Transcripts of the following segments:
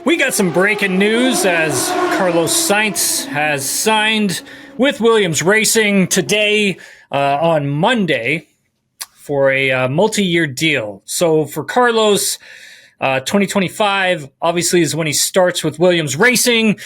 We got some breaking news as Carlos Sainz has signed with Williams Racing today on Monday for a multi-year deal. So for Carlos, 2025 obviously is when he starts with Williams Racing,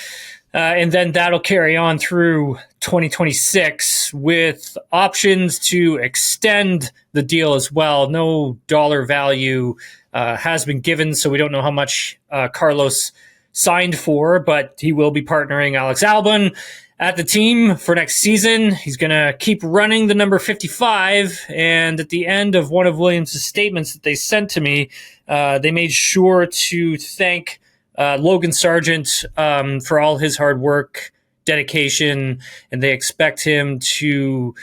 and then that'll carry on through 2026 with options to extend the deal as well. No dollar value has been given, so we don't know how much Carlos signed for, but he will be partnering Alex Albon at the team for next season. He's going to keep running the number 55, and at the end of one of Williams' statements that they sent to me, they made sure to thank Logan Sargent for all his hard work, dedication, and they expect him to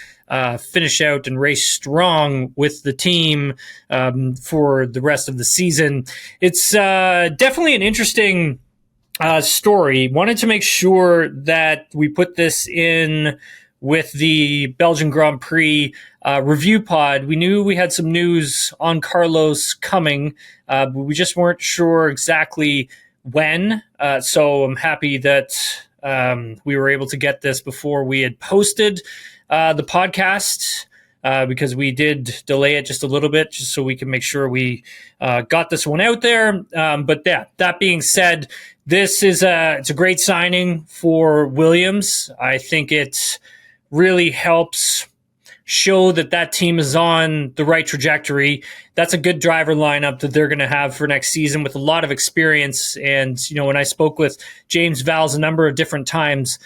finish out and race strong with the team for the rest of the season. It's definitely an interesting story. Wanted to make sure that we put this in with the Belgian Grand Prix review pod. We knew we had some news on Carlos coming, but we just weren't sure exactly when. So I'm happy that we were able to get this before we had posted the podcast, because we did delay it just a little bit just so we can make sure we got this one out there. But yeah, that being said, this is it's a great signing for Williams. I think it really helps show that team is on the right trajectory. That's a good driver lineup that they're going to have for next season with a lot of experience. And, you know, when I spoke with James Vowles a number of different times,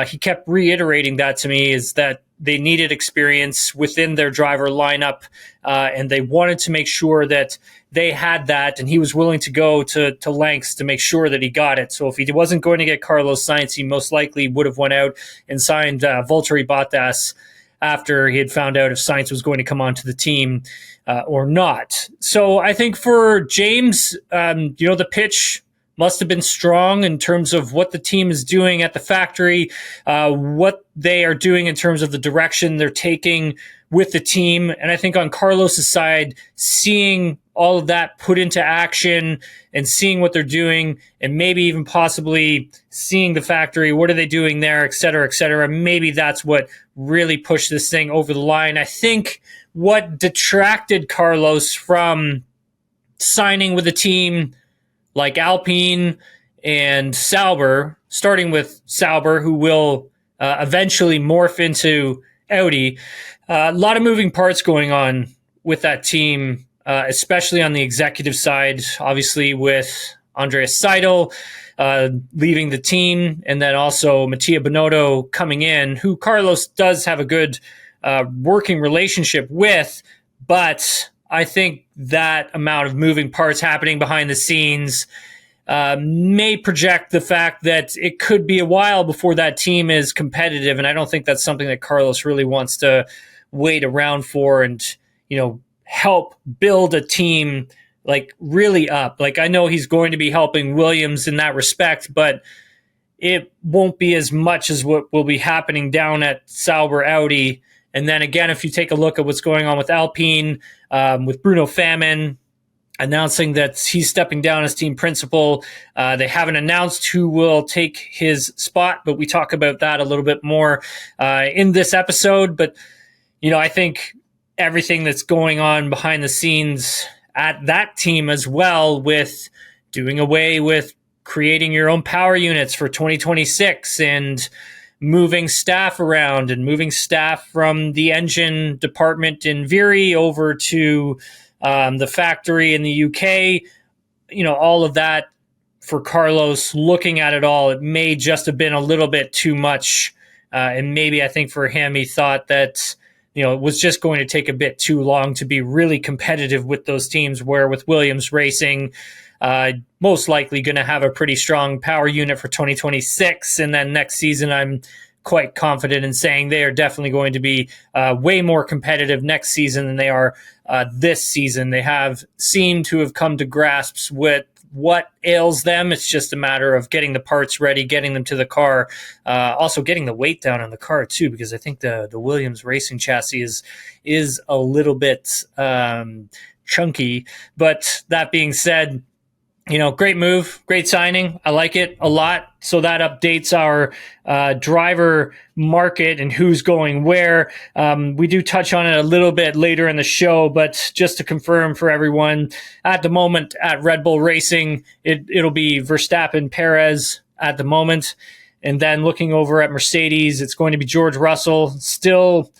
he kept reiterating that to me, is that they needed experience within their driver lineup, and they wanted to make sure that they had that, and he was willing to go to lengths to make sure that he got it. So if he wasn't going to get Carlos Sainz, he most likely would have went out and signed Valtteri Bottas after he had found out if Sainz was going to come onto the team or not. So I think for James, the pitch must have been strong in terms of what the team is doing at the factory, what they are doing in terms of the direction they're taking with the team. And I think on Carlos's side, seeing all of that put into action and seeing what they're doing, and maybe even possibly seeing the factory, what are they doing there, et cetera, maybe that's what really pushed this thing over the line. I think what detracted Carlos from signing with a team like Alpine and Sauber, starting with Sauber, who will eventually morph into Audi. A lot of moving parts going on with that team, especially on the executive side, obviously with Andreas Seidel leaving the team, and then also Mattia Binotto coming in, who Carlos does have a good working relationship with, but I think that amount of moving parts happening behind the scenes may project the fact that it could be a while before that team is competitive. And I don't think that's something that Carlos really wants to wait around for and, help build a team like really up. Like, I know he's going to be helping Williams in that respect, but it won't be as much as what will be happening down at Sauber Audi. And then again, if you take a look at what's going on with Alpine, with Bruno Famin announcing that he's stepping down as team principal, they haven't announced who will take his spot, but we talk about that a little bit more in this episode. But, I think everything that's going on behind the scenes at that team as well, with doing away with creating your own power units for 2026 and moving staff around and moving staff from the engine department in Viry over to the factory in the UK, all of that for Carlos, looking at it all, it may just have been a little bit too much. And maybe I think for him, he thought that, it was just going to take a bit too long to be really competitive with those teams, where with Williams Racing, most likely going to have a pretty strong power unit for 2026. And then next season, I'm quite confident in saying they are definitely going to be way more competitive next season than they are this season. They have seemed to have come to grasps with what ails them. It's just a matter of getting the parts ready, getting them to the car, also getting the weight down on the car too, because I think the Williams Racing chassis is a little bit chunky. But that being said, Great move, great signing. I like it a lot. So that updates our driver market and who's going where. We do touch on it a little bit later in the show, but just to confirm for everyone, at the moment at Red Bull Racing, it'll be Verstappen, Perez at the moment. And then looking over at Mercedes, it's going to be George Russell. Still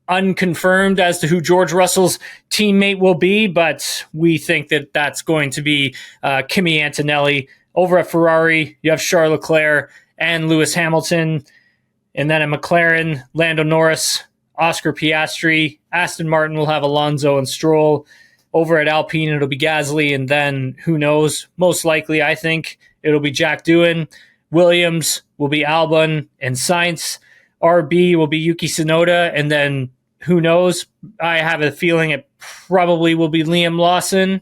unconfirmed as to who George Russell's teammate will be, but we think that that's going to be Kimi Antonelli. Over at Ferrari, you have Charles Leclerc and Lewis Hamilton. And then at McLaren, Lando Norris, Oscar Piastri. Aston Martin will have Alonso and Stroll. Over at Alpine, it'll be Gasly, and then who knows? Most likely, I think, it'll be Jack Doohan. Williams will be Albon and Sainz. RB will be Yuki Tsunoda, and then who knows? I have a feeling it probably will be Liam Lawson.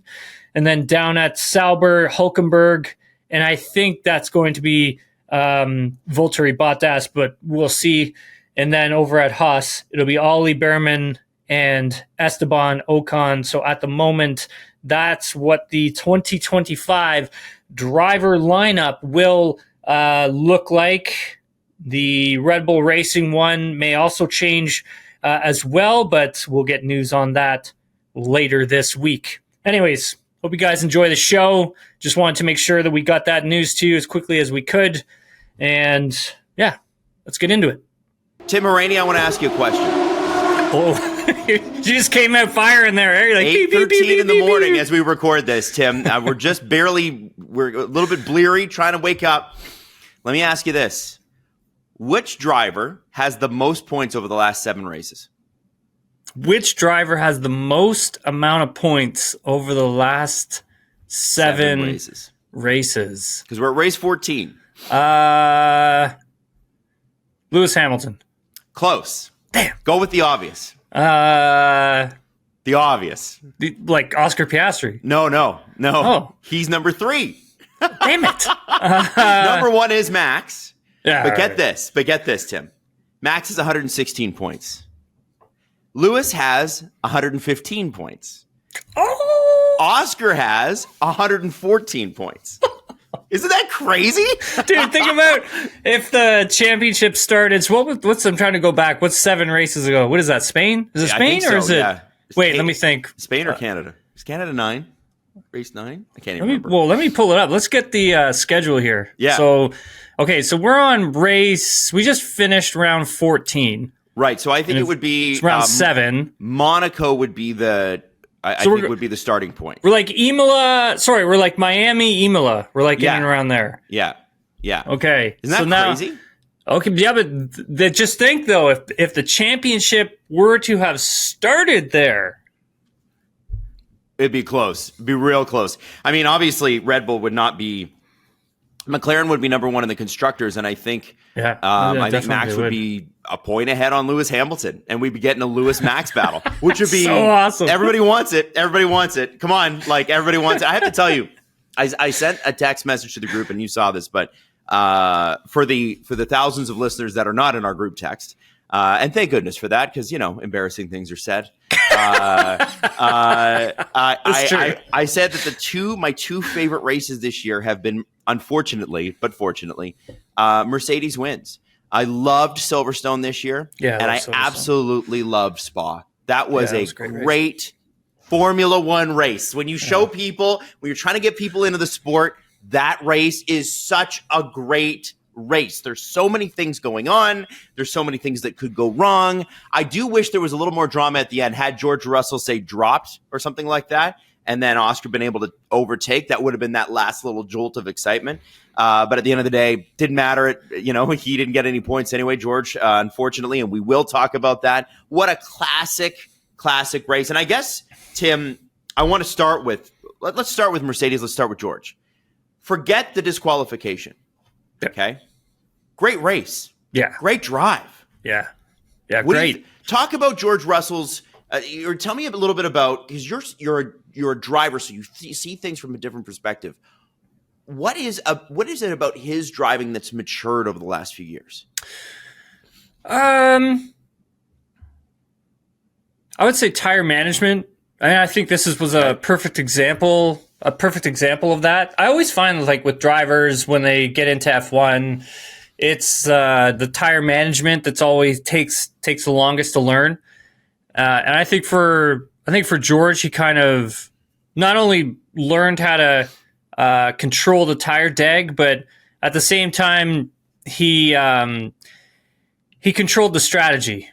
And then down at Sauber, Hulkenberg, and I think that's going to be Valtteri Bottas, but we'll see. And then over at Haas, it'll be Ollie Behrman and Esteban Ocon. So at the moment, that's what the 2025 driver lineup will look like. The Red Bull Racing one may also change as well, but we'll get news on that later this week. Anyways, hope you guys enjoy the show. Just wanted to make sure that we got that news to you as quickly as we could. And yeah, let's get into it. Tim Rainey, I want to ask you a question. Oh, you just came out firing there. Eh? You're like 8:13 in the morning as we record this, Tim. We're a little bit bleary, trying to wake up. Let me ask you this. Which driver has the most points over the last 7 races? Which driver has the most amount of points over the last 7 races? Because we're at race 14. Lewis Hamilton. Close. Damn. Go with the obvious. The obvious. Like Oscar Piastri. No. Oh. He's number 3. Damn it. Number 1 is Max. Yeah, But get this, Tim. Max has 116 points. Lewis has 115 points. Oh, Oscar has 114 points. Isn't that crazy? dude, think about if the championship started. So what's I'm trying to go back. What's 7 races ago? What is that? Spain? Is it Spain or is it? Yeah. Wait, let me think. Spain or Canada? Is Canada 9? Race 9? I can't even remember. Let me pull it up. Let's get the schedule here. Yeah. So we're on race. We just finished round 14. Right. So I think it would be it's round 7. Monaco would be the. I think would be the starting point. We're like Imola. Sorry, we're like Miami, Imola. We're like in and around there. Yeah. Okay. Isn't that crazy? Okay, yeah, but just think though, if the championship were to have started there, it'd be close. It'd be real close. I mean, obviously, Red Bull would not be. McLaren would be number 1 in the constructors, and I think I think Max would be a point ahead on Lewis Hamilton, and we'd be getting a Lewis Max battle, which would be so awesome. Everybody wants it. Come on, like everybody wants it. I have to tell you, I sent a text message to the group, and you saw this, but for the thousands of listeners that are not in our group text, and thank goodness for that, because embarrassing things are said. I said that my two favorite races this year have been, unfortunately, but fortunately, Mercedes wins. I loved Silverstone this year, and I absolutely loved Spa. That was a great Formula One race. When you show people, when you're trying to get people into the sport, that race is such a great race. There's so many things going on. There's so many things that could go wrong. I do wish there was a little more drama at the end. Had George Russell, say, dropped or something like that, and then Oscar been able to overtake, that would have been that last little jolt of excitement. But at the end of the day, didn't matter. He didn't get any points anyway, George, unfortunately, and we will talk about that. What a classic race. And I guess, Tim, I want to start with, let's start with Mercedes. Let's start with George. Forget the disqualification. Okay? Great race. Yeah. Great drive. Yeah. Yeah, great. Talk about George Russell's, or tell me a little bit about, because you're a driver, so you see things from a different perspective. What is it about his driving that's matured over the last few years? I would say tire management. I think this was a perfect example a perfect example of that. I always find like with drivers when they get into F1, it's the tire management that's always takes the longest to learn. And I think for George, he kind of not only learned how to control the tire deg, but at the same time he controlled the strategy,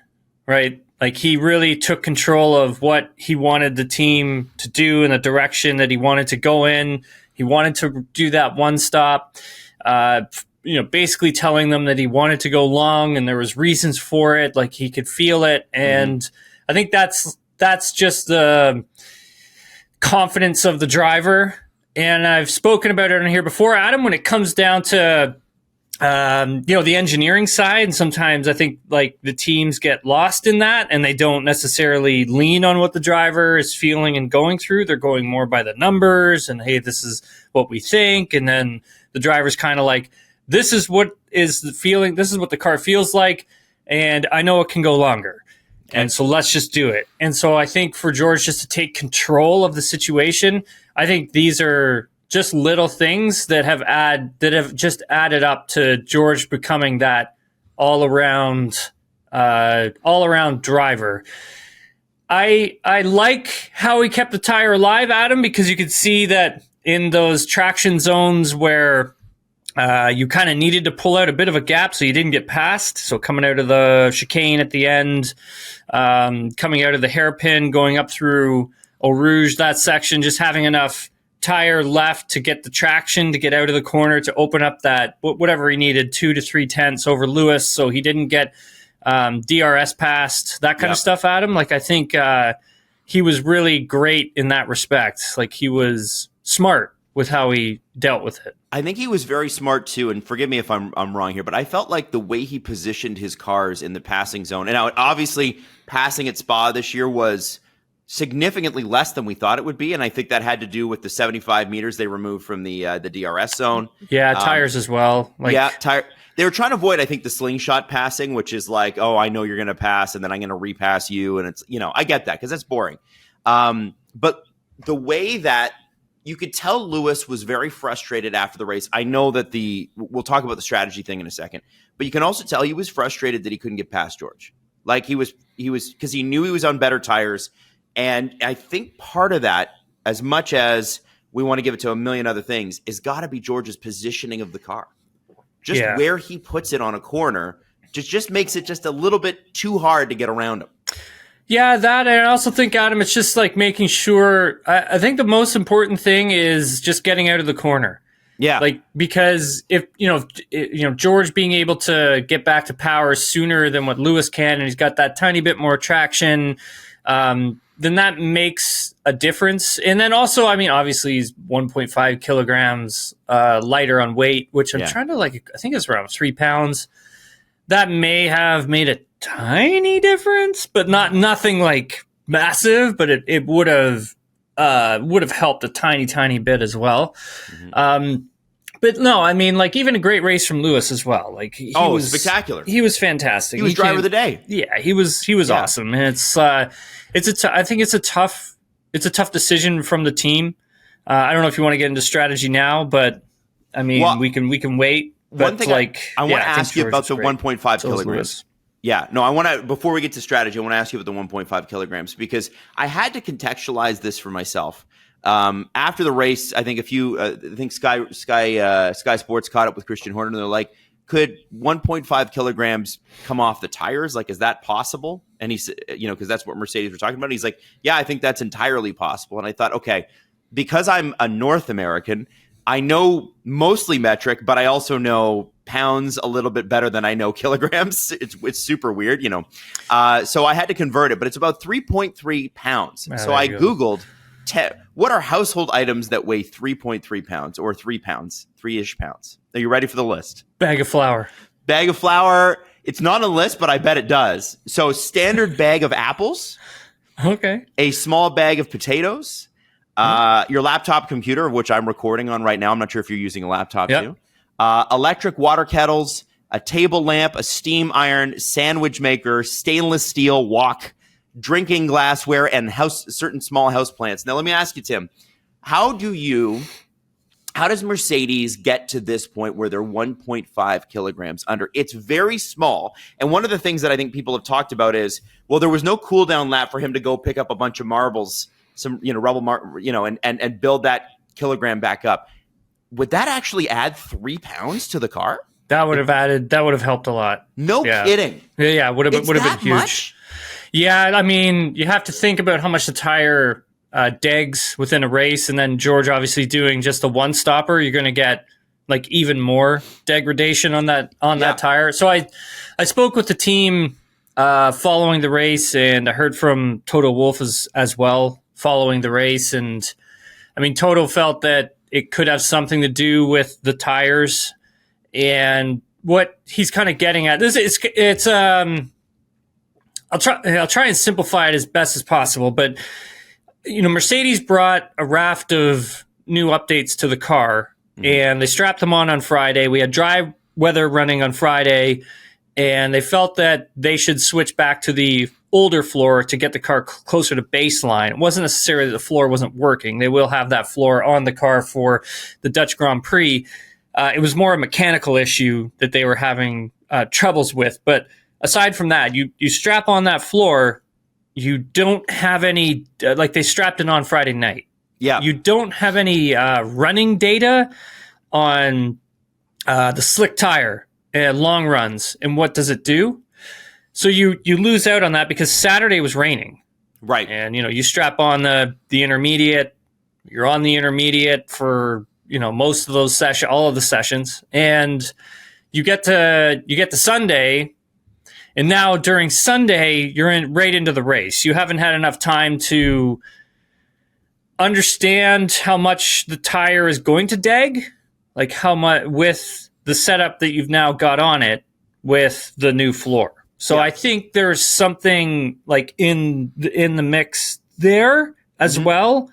right? Like he really took control of what he wanted the team to do and the direction that he wanted to go in. He wanted to do that one stop, basically telling them that he wanted to go long and there was reasons for it. Like he could feel it. And I think that's just the confidence of the driver. And I've spoken about it on here before, Adam, when it comes down to the engineering side, and sometimes I think like the teams get lost in that and they don't necessarily lean on what the driver is feeling and going through. They're going more by the numbers and, hey, this is what we think. And then the driver's kind of like, this is what is the feeling. This is what the car feels like. And I know it can go longer. And so let's just do it. And so I think for George just to take control of the situation, I think these are just little things that have just added up to George becoming that all around driver. I like how he kept the tire alive, Adam, because you could see that in those traction zones where you kind of needed to pull out a bit of a gap so you didn't get past. So coming out of the chicane at the end, coming out of the hairpin, going up through Eau Rouge, that section, just having enough tire left to get the traction to get out of the corner to open up that whatever he needed 2 to 3 tenths over Lewis, so he didn't get DRS passed, that kind of stuff. Adam, like I think he was really great in that respect. Like he was smart with how he dealt with it. I think he was very smart too, and forgive me if I'm wrong here, but I felt like the way he positioned his cars in the passing zone, and now obviously passing at Spa this year was significantly less than we thought it would be, and I think that had to do with the 75 meters they removed from the DRS zone. Yeah, tires as well. Tire. They were trying to avoid, I think, the slingshot passing, which is like, oh, I know you're going to pass, and then I'm going to repass you, and it's, I get that because that's boring. But the way that you could tell Lewis was very frustrated after the race. I know that we'll talk about the strategy thing in a second, but you can also tell he was frustrated that he couldn't get past George. Like he was because he knew he was on better tires. And I think part of that, as much as we want to give it to a million other things, is got to be George's positioning of the car. Just where he puts it on a corner just makes it just a little bit too hard to get around him. Yeah, that, and I also think, Adam, it's just like making sure. I think the most important thing is just getting out of the corner. Yeah, like because if George being able to get back to power sooner than what Lewis can, and he's got that tiny bit more traction. Then that makes a difference. And then also, I mean, obviously he's 1.5 kilograms lighter on weight, which I'm trying to I think it's around 3 pounds. That may have made a tiny difference, but nothing like massive, but it would have helped a tiny bit as well. Mm-hmm. But no, I mean, like even a great race from Lewis as well. Like he was spectacular. He was fantastic. He was driver of the day. Yeah, he was awesome. And I think it's a tough decision from the team. I don't know if you want to get into strategy now, but I mean, we can wait. But one thing I want to ask you about the 1.5 kilograms. Yeah, no, I want to, before we get to strategy, I want to ask you about the 1.5 kilograms because I had to contextualize this for myself. After the race, I think Sky Sports caught up with Christian Horner, and they're like, could 1.5 kilograms come off the tires? Like, is that possible? And he said, because that's what Mercedes were talking about. And he's like, yeah, I think that's entirely possible. And I thought, okay, because I'm a North American, I know mostly metric, but I also know pounds a little bit better than I know kilograms. It's super weird, So I had to convert it, but it's about 3.3 pounds. So I Googled what are household items that weigh 3.3 pounds or 3 pounds, 3-ish pounds. Are you ready for the list? Bag of flour. Bag of flour. It's not on a list, but I bet it does. So standard bag of apples. Okay. A small bag of potatoes. Your laptop computer, of which I'm recording on right now. I'm not sure if you're using a laptop too. Electric water kettles, a table lamp, a steam iron, sandwich maker, stainless steel wok, drinking glassware, and certain small house plants. Now, let me ask you, Tim, How does Mercedes get to this point where they're 1.5 kilograms under? It's very small. And one of the things that I think people have talked about is, well, there was no cool down lap for him to go pick up a bunch of marbles, some, and build that kilogram back up. Would that actually add 3 pounds to the car? That would have helped a lot. No kidding. Yeah, would have been huge. Much? Yeah, I mean, you have to think about how much the tire degs within a race, and then George obviously doing just the one stopper, you're going to get like even more degradation on that tire. So I spoke with the team following the race, and I heard from Toto Wolff as well following the race, and I mean Toto felt that it could have something to do with the tires, and what he's kind of getting at this it's I'll try and simplify it as best as possible, but Mercedes brought a raft of new updates to the car, and they strapped them on Friday. We had dry weather running on Friday, and they felt that they should switch back to the older floor to get the car closer to baseline. It wasn't necessarily that the floor wasn't working. They will have that floor on the car for the Dutch Grand Prix. It was more a mechanical issue that they were having troubles with. But aside from that, you strap on that floor, you don't have any, like they strapped it on Friday night. Yeah. You don't have any running data on the slick tire and long runs. And what does it do? So you lose out on that because Saturday was raining. Right. And, you strap on the intermediate, you're on the intermediate for, most of those sessions, all of the sessions. And you get to Sunday. And now during Sunday, you're right into the race. You haven't had enough time to understand how much the tire is going to deg, like how much with the setup that you've now got on it with the new floor. So I think there's something like in the mix there as well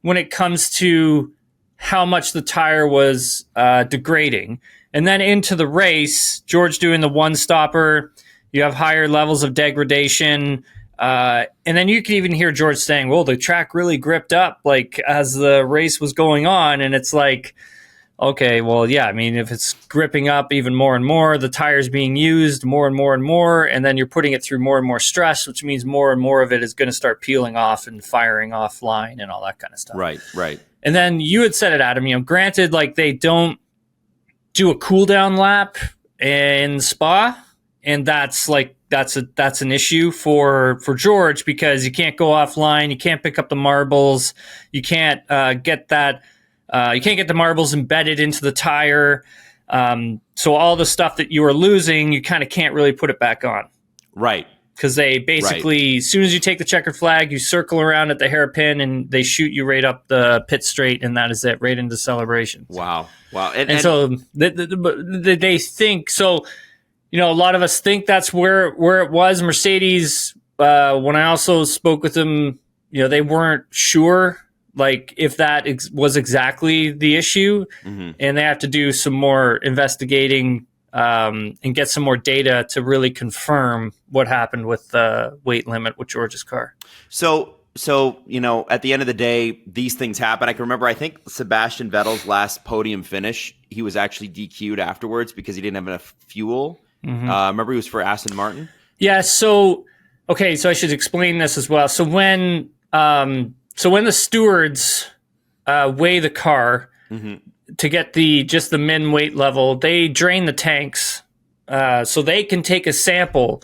when it comes to how much the tire was degrading. And then into the race, George doing the one stopper. You have higher levels of degradation. And then you can even hear George saying, well, the track really gripped up like as the race was going on. And it's like, okay, well, yeah, I mean, if it's gripping up even more and more, the tire's being used more and more and more, and then you're putting it through more and more stress, which means more and more of it is going to start peeling off and firing offline and all that kind of stuff. Right. And then you had said it, Adam, granted, like they don't do a cool down lap in Spa. And that's an issue for George because you can't go offline, you can't pick up the marbles, you can't get that, you can't get the marbles embedded into the tire. So all the stuff that you were losing, you kind of can't really put it back on, right? Because they basically, as soon as you take the checkered flag, you circle around at the hairpin and they shoot you right up the pit straight, and that is it, right into celebrations. Wow, and so they think so. A lot of us think that's where it was. Mercedes, when I also spoke with them, they weren't sure like if that was exactly the issue, and they have to do some more investigating and get some more data to really confirm what happened with the weight limit with George's car. So at the end of the day, these things happen. I can remember, I think Sebastian Vettel's last podium finish, he was actually DQ'd afterwards because he didn't have enough fuel. Remember, he was for Aston Martin. Yeah. So I should explain this as well. So when the stewards weigh the car to get just the min weight level, they drain the tanks so they can take a sample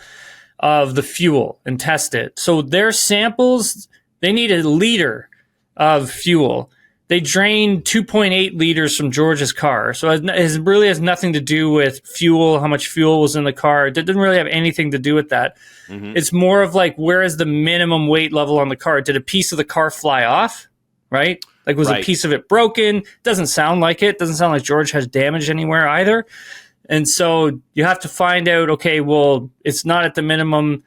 of the fuel and test it. So their samples, they need a liter of fuel. They drained 2.8 liters from George's car. So it really has nothing to do with fuel, how much fuel was in the car. It didn't really have anything to do with that. It's more of like, where is the minimum weight level on the car? Did a piece of the car fly off, right? Like, was a piece of it broken? Doesn't sound like it. Doesn't sound like George has damage anywhere either. And so you have to find out, okay, well, it's not at the minimum.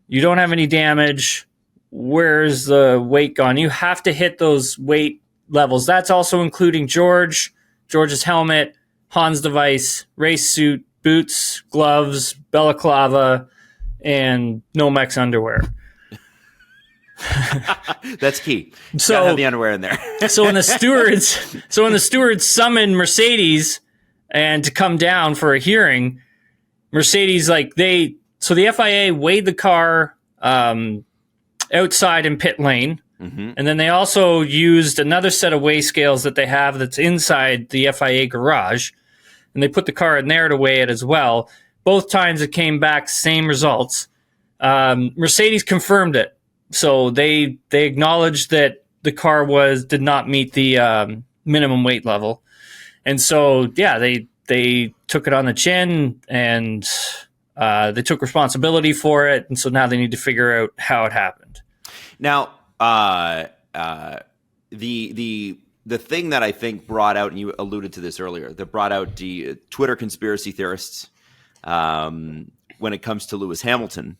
You don't have any damage. Where's the weight gone? You have to hit those weight levels. That's also including George's helmet, Hans device, race suit, boots, gloves, balaclava, and Nomex underwear. That's key. So gotta have the underwear in there. so when the stewards summoned Mercedes and to come down for a hearing, Mercedes the FIA weighed the car outside in pit lane. Mm-hmm. And then they also used another set of weigh scales that they have that's inside the FIA garage. And they put the car in there to weigh it as well. Both times it came back same results. Mercedes confirmed it. So they acknowledged that the car did not meet the minimum weight level. And so, yeah, they took it on the chin and they took responsibility for it. And so now they need to figure out how it happened. Now, the thing that I think brought out, and you alluded to this earlier, that brought out the Twitter conspiracy theorists when it comes to Lewis Hamilton.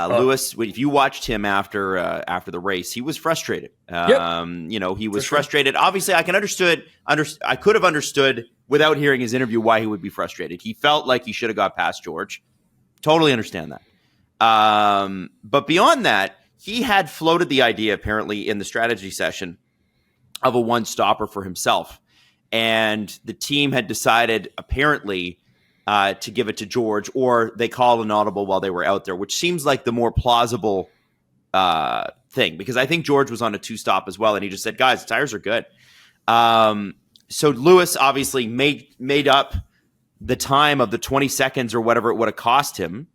Lewis, if you watched him after the race, he was frustrated. He was frustrated. Obviously, I could have understood without hearing his interview why he would be frustrated. He felt like he should have got past George. Totally understand that. But beyond that, he had floated the idea, apparently, in the strategy session of a one-stopper for himself. And the team had decided, apparently, to give it to George, or they called an audible while they were out there, which seems like the more plausible thing, because I think George was on a two-stop as well, and he just said, guys, the tires are good. So Lewis obviously made up the time of the 20 seconds or whatever it would have cost him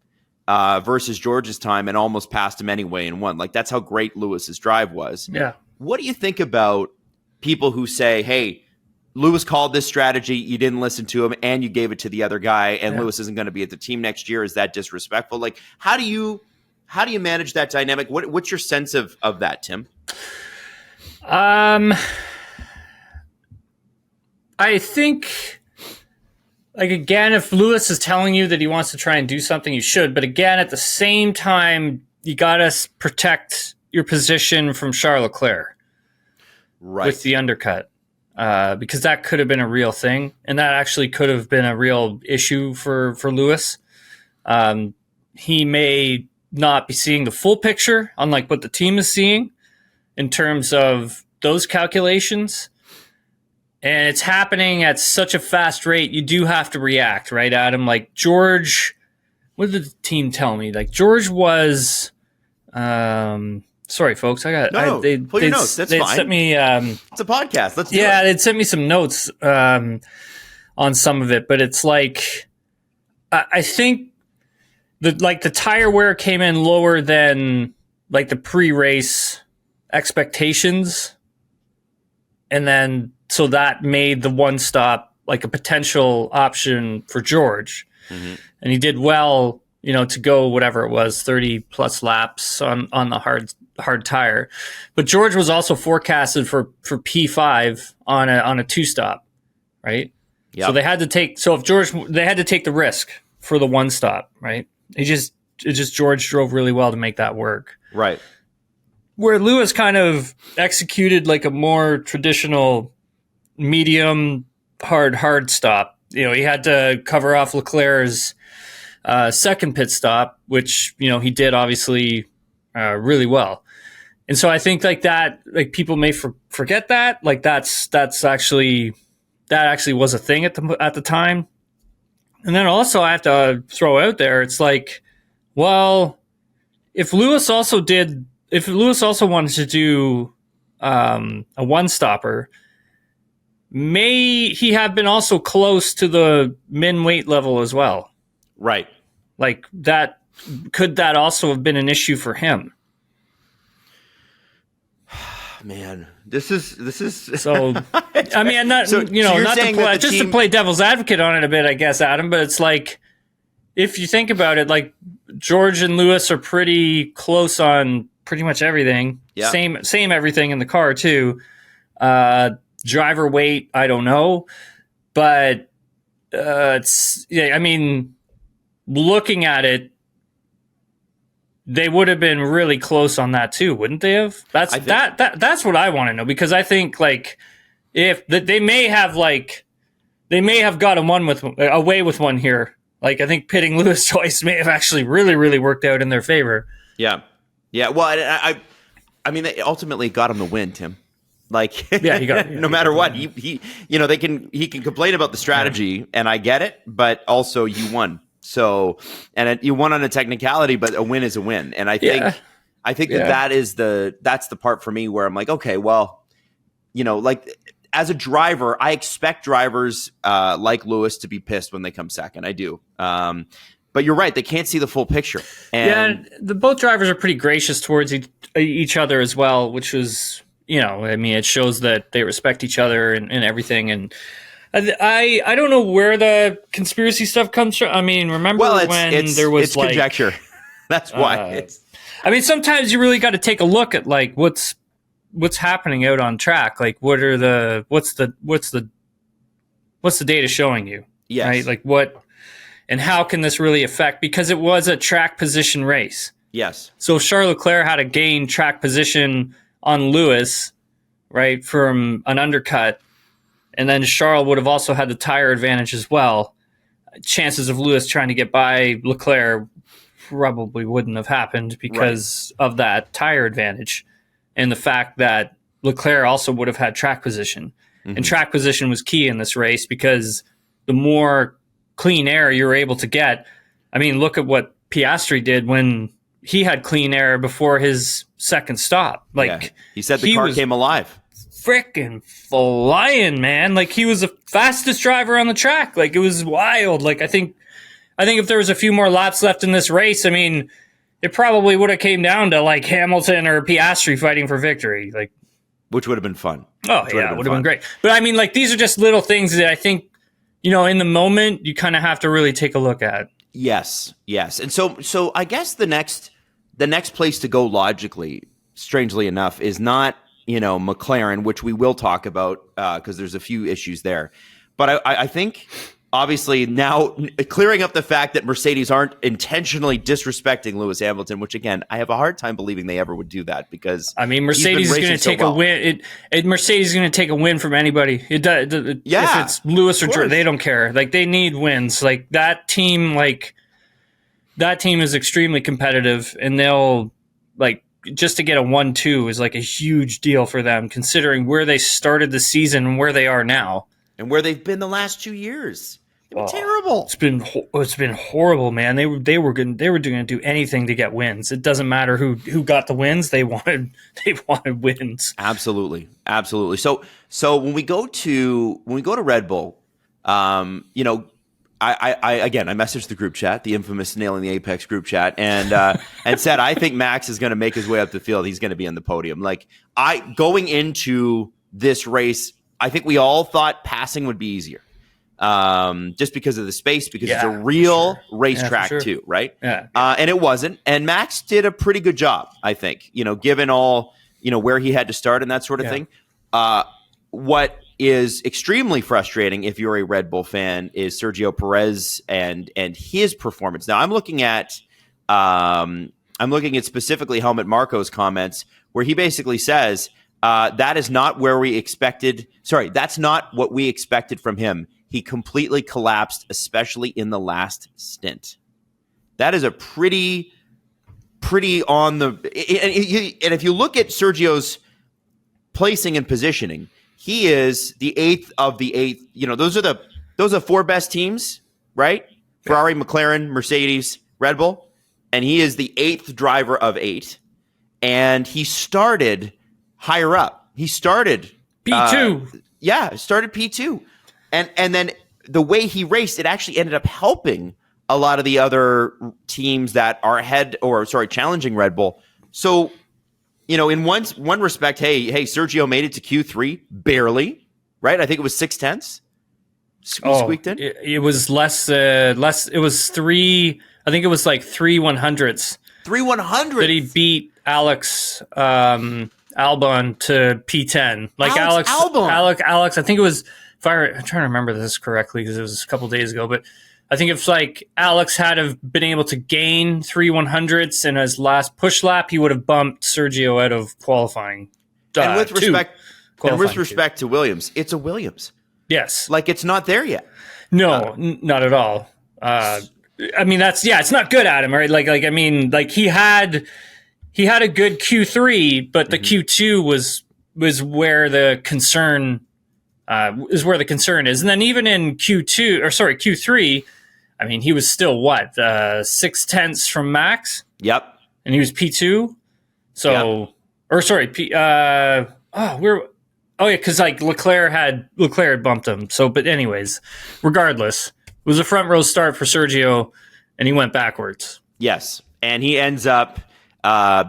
versus George's time, and almost passed him anyway and won. Like, that's how great Lewis's drive was. Yeah. What do you think about people who say, hey, Lewis called this strategy, you didn't listen to him, and you gave it to the other guy, and Lewis isn't going to be at the team next year? Is that disrespectful? Like, how do you manage that dynamic? What's your sense of that, Tim? I think, like, again, if Lewis is telling you that he wants to try and do something, you should. But again, at the same time, you got to protect your position from Charles Leclerc with the undercut. Because that could have been a real thing, and that actually could have been a real issue for Lewis. He may not be seeing the full picture, unlike what the team is seeing in terms of those calculations. And it's happening at such a fast rate, you do have to react, right, Adam? Like, George, what did the team tell me? Like, George was... sorry, folks. Pull your notes. That's fine. Sent me. It's a podcast. Let's do it. Yeah, they'd sent me some notes on some of it, but it's like I think the tire wear came in lower than like the pre-race expectations, and then so that made the one stop like a potential option for George, and he did well. To go whatever it was, 30 plus laps on the hard tire. But George was also forecasted for P5 on a two stop, right? Yep. So they had to take the risk for the one stop, right? George drove really well to make that work. Right. Where Lewis kind of executed like a more traditional medium hard stop. He had to cover off Leclerc's second pit stop, which he did obviously really well. And so I think like that, like people may forget that, like that actually was a thing at the time. And then also I have to throw out there, it's like, well, if Lewis also wanted to do a one stopper, may he have been also close to the min weight level as well? Right. Like that, could that also have been an issue for him? Man, this is so. I mean, not so not to play, just to play devil's advocate on it a bit, I guess, Adam. But it's like, if you think about it, like George and Lewis are pretty close on pretty much everything. Yeah. Same everything in the car too. Driver weight, I don't know, but I mean, looking at it, they would have been really close on that too, wouldn't they have? That's what I want to know, because I think like if they may have gotten away with one here. Like I think pitting Lewis twice may have actually really, really worked out in their favor. Yeah. Well, I mean, they ultimately got him the win, Tim. Like, no matter what, he he can complain about the strategy, and I get it, but also you won. So, and you won on a technicality, but a win is a win. And I think that's the part for me where I'm like, okay, well, like as a driver, I expect drivers like Lewis to be pissed when they come second. I do. But you're right; they can't see the full picture. And both drivers are pretty gracious towards each other as well, which was. I mean, it shows that they respect each other and everything. And I don't know where the conspiracy stuff comes from. I mean, remember when there was like conjecture. That's why. I mean, sometimes you really got to take a look at like what's happening out on track. Like, what's the data showing you? Yes. Right. Like what and how can this really affect? Because it was a track position race. Yes. So Charles Leclerc had to gain track position on Lewis, right, from an undercut, and then Charles would have also had the tire advantage as well. Chances of Lewis trying to get by Leclerc probably wouldn't have happened because of that tire advantage and the fact that Leclerc also would have had track position. Mm-hmm. And track position was key in this race because the more clean air you were able to get, I mean, look at what Piastri did when he had clean air before his second stop. Like he said the car came alive. Freaking flying, man. Like he was the fastest driver on the track. Like it was wild. Like I think if there was a few more laps left in this race, I mean, it probably would have came down to like Hamilton or Piastri fighting for victory. Like which would have been fun. Oh, yeah, it would have been great. But I mean, like these are just little things that I think, in the moment you kind of have to really take a look at. Yes. And so I guess the next place to go logically, strangely enough, is not, McLaren, which we will talk about because there's a few issues there. But I think obviously now clearing up the fact that Mercedes aren't intentionally disrespecting Lewis Hamilton, which again, I have a hard time believing they ever would do that because I mean, Mercedes is going to take a win. Mercedes is going to take a win from anybody. If it's Lewis or Drew, they don't care. Like they need wins. Like that team is extremely competitive, and they'll like just to get a 1-2 is like a huge deal for them, considering where they started the season and where they are now, and where they've been the last 2 years. Terrible. It's been horrible, man. They were going to do anything to get wins. It doesn't matter who got the wins. They wanted wins. Absolutely. So when we go to Red Bull, I messaged the group chat, the infamous Nailing the Apex group chat, and said I think Max is going to make his way up the field. He's going to be on the podium. Like going into this race, I think we all thought passing would be easier, just because of the space, because it's a real racetrack too, right? Yeah. And it wasn't. And Max did a pretty good job, I think. Given all where he had to start and that sort of thing. What is extremely frustrating if you're a Red Bull fan is Sergio Perez and his performance. Now I'm looking at specifically Helmut Marko's comments where he basically says that is not where we expected. Sorry, that's not what we expected from him. He completely collapsed, especially in the last stint. That is a pretty on the and if you look at Sergio's placing and positioning. He is the 8th of the 8th. Those are 4 best teams, right? Ferrari, McLaren, Mercedes, Red Bull, and he is the 8th driver of 8. And he started higher up. He started P2. Started P2, and then the way he raced, it actually ended up helping a lot of the other teams that are challenging Red Bull. So. In one respect, hey, Sergio made it to Q3 barely, right? I think it was 0.6. Squeaked in. It was less. It was 3. I think it was like 3 100ths. 3 100ths. That he beat Alex Albon to P10. Like Alex Albon. Alex. I think it was. I'm trying to remember this correctly because it was a couple days ago, but. I think if like Alex had have been able to gain 3 100ths in his last push lap, he would have bumped Sergio out of qualifying. And with respect to Williams, it's a Williams. Yes, like it's not there yet. No, not at all. I mean, it's not good at him, right? Like he had he had a good Q3, but the Q2 was where the concern is. And then even in Q3, I mean, he was still 6/10 from Max? Yep. And he was P2. So, because like Leclerc had bumped him. So, but anyways, regardless, it was a front row start for Sergio, and he went backwards. Yes, and he ends up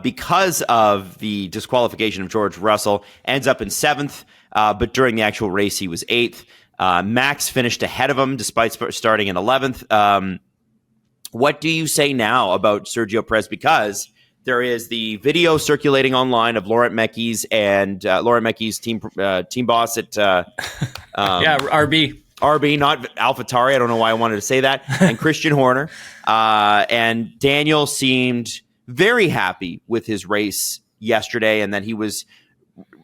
because of the disqualification of George Russell, ends up in 7th. But during the actual race, he was 8th. Max finished ahead of him despite starting in 11th. What do you say now about Sergio Perez? Because there is the video circulating online of Laurent Mekies and Laurent Mekies team boss at RB, not AlphaTauri. I don't know why I wanted to say that. And Christian Horner. And Daniel seemed very happy with his race yesterday, and then he was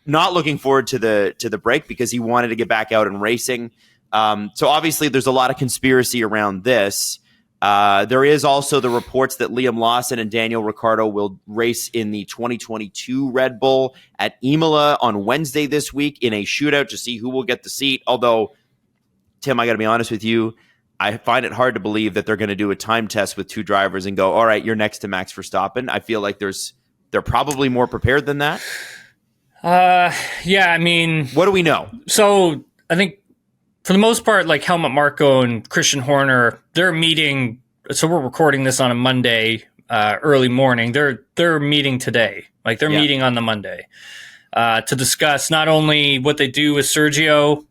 not looking forward to the break because he wanted to get back out and racing. So obviously there's a lot of conspiracy around this. There is also the reports that Liam Lawson and Daniel Ricciardo will race in the 2022 Red Bull at Imola on Wednesday this week in a shootout to see who will get the seat. Although, Tim, I got to be honest with you, I find it hard to believe that they're going to do a time test with 2 drivers and go, all right, you're next to Max Verstappen. I feel like they're probably more prepared than that. Yeah, I mean, what do we know? So I think for the most part, like Helmut Marko and Christian Horner, they're meeting. So we're recording this on a Monday, early morning. They're meeting today. Like they're meeting on the Monday, to discuss not only what they do with Sergio,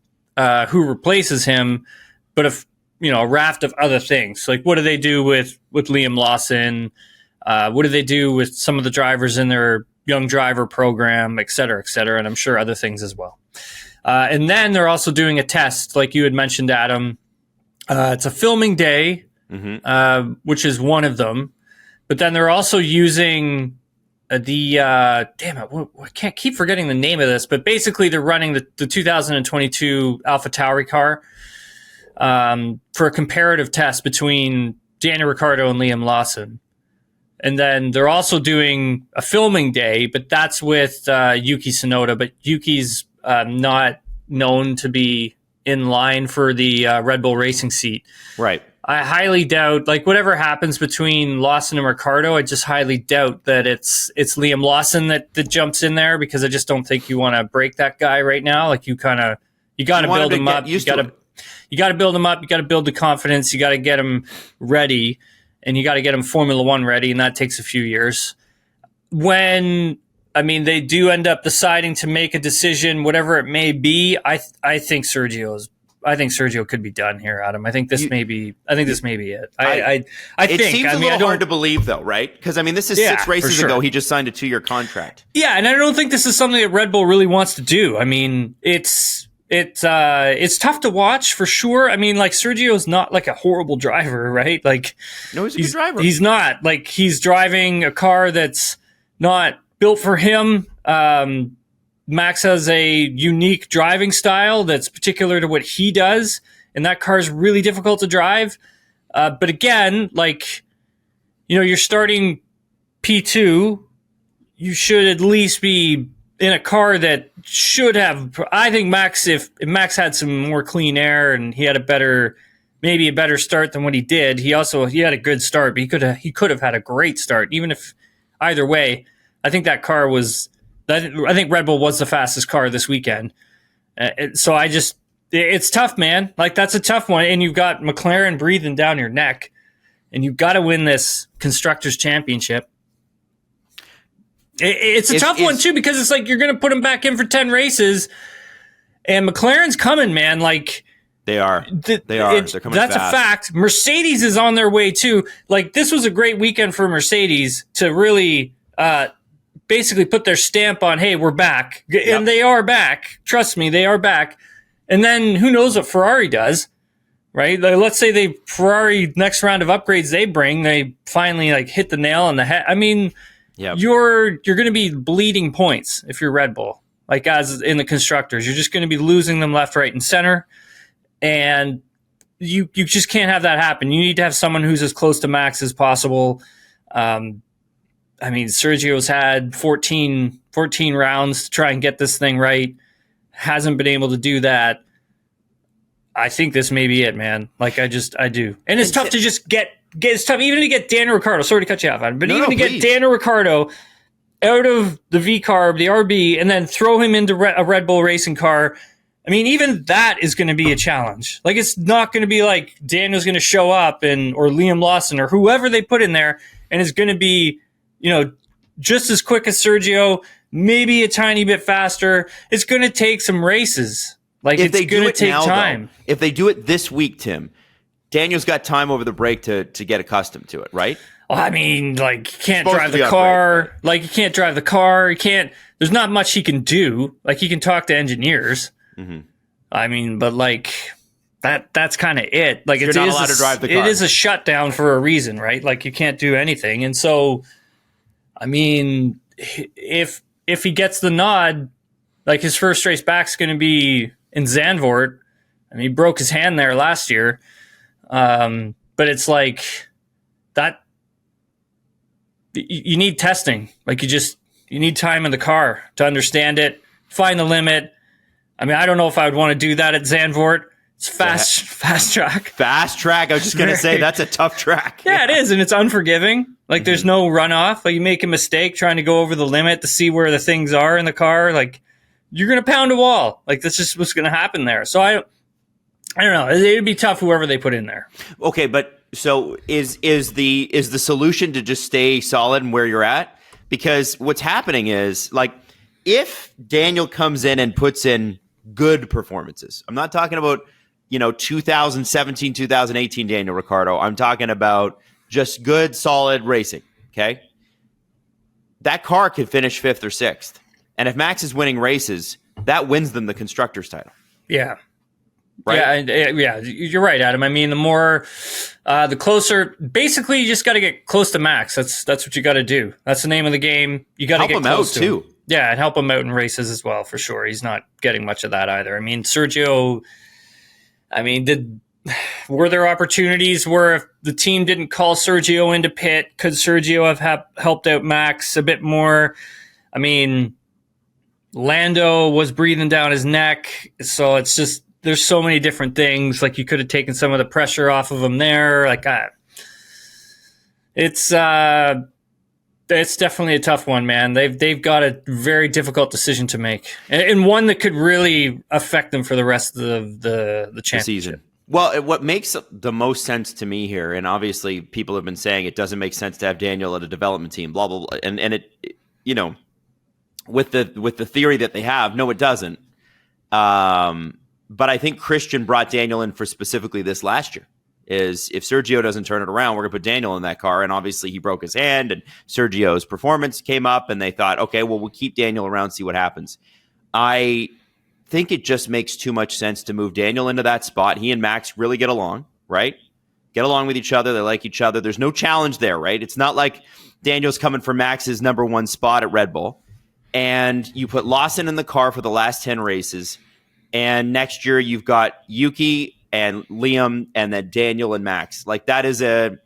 who replaces him, but a raft of other things. Like what do they do with Liam Lawson? What do they do with some of the drivers in their young driver program, et cetera, and I'm sure other things as well. And then they're also doing a test, like you had mentioned, Adam. It's a filming day, which is one of them. But then they're also using I can't keep forgetting the name of this, but basically they're running the 2022 AlphaTauri car for a comparative test between Daniel Ricciardo and Liam Lawson. And then they're also doing a filming day, but that's with Yuki Tsunoda. But Yuki's not known to be in line for the Red Bull Racing seat. Right. I highly doubt, like whatever happens between Lawson and Ricciardo, I just highly doubt that it's Liam Lawson that jumps in there, because I just don't think you want to break that guy right now. Like you got to build him up. You got to build him up. You got to build the confidence. You got to get him ready. And you got to get him Formula One ready, and that takes a few years. When, they do end up deciding to make a decision, whatever it may be, I think Sergio could be done here, Adam. I think this may be it. It seems a little hard to believe, though, right? Because this is 6 races ago. He just signed a 2-year contract. Yeah, and I don't think this is something that Red Bull really wants to do. It's tough to watch for sure. Like Sergio's not like a horrible driver, right? Like, no, he's a good driver. He's not. Like, he's driving a car that's not built for him. Max has a unique driving style that's particular to what he does, and that car is really difficult to drive. But again, you're starting P2, you should at least be in a car that should have, I think Max, if Max had some more clean air and he had a better start than what he did, he had a good start, but he could have had a great start. Even if either way, I think I think Red Bull was the fastest car this weekend. So it's tough, man. Like that's a tough one. And you've got McLaren breathing down your neck, and you've got to win this Constructors' Championship. It's a tough one too, because it's like you're going to put him back in for 10 races, and McLaren's coming, man. Like they are. They're coming. That's fast. a fact. Mercedes is on their way too. Like this was a great weekend for Mercedes to really basically put their stamp on, hey, we're back, and they are back. Trust me, they are back. And then who knows what Ferrari does, right? Like, let's say Ferrari next round of upgrades they bring, they finally hit the nail on the head. Yep. You're going to be bleeding points if you're Red Bull, like as in the constructors. You're just going to be losing them left, right, and center, and you just can't have that happen. You need to have someone who's as close to Max as possible. I mean, Sergio's had 14 rounds to try and get this thing right. Hasn't been able to do that. I think this may be it, man. Like, I do. And it's tough to just it's tough even to get Daniel Ricciardo. Sorry to cut you off, Adam, but get Daniel Ricciardo out of the V-Carb, the RB, and then throw him into a Red Bull racing car. I mean, even that is going to be a challenge. Like, it's not going to be like Daniel's going to show up or Liam Lawson or whoever they put in there, and it's going to be, just as quick as Sergio, maybe a tiny bit faster. It's going to take some races. Like, it's going to take time. Though, if they do it this week, Tim, Daniel's got time over the break to get accustomed to it, right? Well, I mean, like, he can't drive the car. Break, right? Like, he can't drive the car. He can't. There's not much he can do. Like, he can talk to engineers. Mm-hmm. I mean, but like that's kind of it. Like, you're not allowed to drive the car. It is a shutdown for a reason, right? Like, you can't do anything. And so, I mean, if he gets the nod, like, his first race back's going to be in Zandvoort. I mean, he broke his hand there last year. But it's like that. You need testing. Like, you need time in the car to understand it, find the limit. I mean, I don't know if I would want to do that at Zandvoort. It's fast track. Fast track. I was just going to say, that's a tough track. Yeah, it is. And it's unforgiving. Like, there's no runoff. Like, you make a mistake trying to go over the limit to see where the things are in the car. Like, you're going to pound a wall. Like, that's just what's going to happen there. So I don't know. It'd be tough whoever they put in there. Okay, but so is the solution to just stay solid and where you're at? Because what's happening is, like, if Daniel comes in and puts in good performances, I'm not talking about 2017, 2018 Daniel Ricciardo. I'm talking about just good, solid racing. Okay, that car could finish 5th or 6th, and if Max is winning races, that wins them the constructors title. Yeah. Right? Yeah, you're right, Adam. I mean, the closer, basically, you just got to get close to Max. That's what you got to do. That's the name of the game. You got to get close to him. Yeah, and help him out in races as well, for sure. He's not getting much of that either. I mean, Sergio, were there opportunities where if the team didn't call Sergio into pit, could Sergio have helped out Max a bit more? I mean, Lando was breathing down his neck, so it's just, there's so many different things. Like, you could have taken some of the pressure off of him there. Like, it's definitely a tough one, man. They've got a very difficult decision to make, and one that could really affect them for the rest of the championship. Season. Well, what makes the most sense to me here, and obviously people have been saying it doesn't make sense to have Daniel at a development team, blah blah blah, and it, with the theory that they have, no, it doesn't. But I think Christian brought Daniel in for specifically this last year. Is if Sergio doesn't turn it around, we're going to put Daniel in that car. And obviously he broke his hand and Sergio's performance came up and they thought, okay, well, we'll keep Daniel around, see what happens. I think it just makes too much sense to move Daniel into that spot. He and Max really get along, right? Get along with each other. They like each other. There's no challenge there, right? It's not like Daniel's coming for Max's number 1 spot at Red Bull. And you put Lawson in the car for the last 10 races. And next year you've got Yuki and Liam, and then Daniel and Max. Like, that's a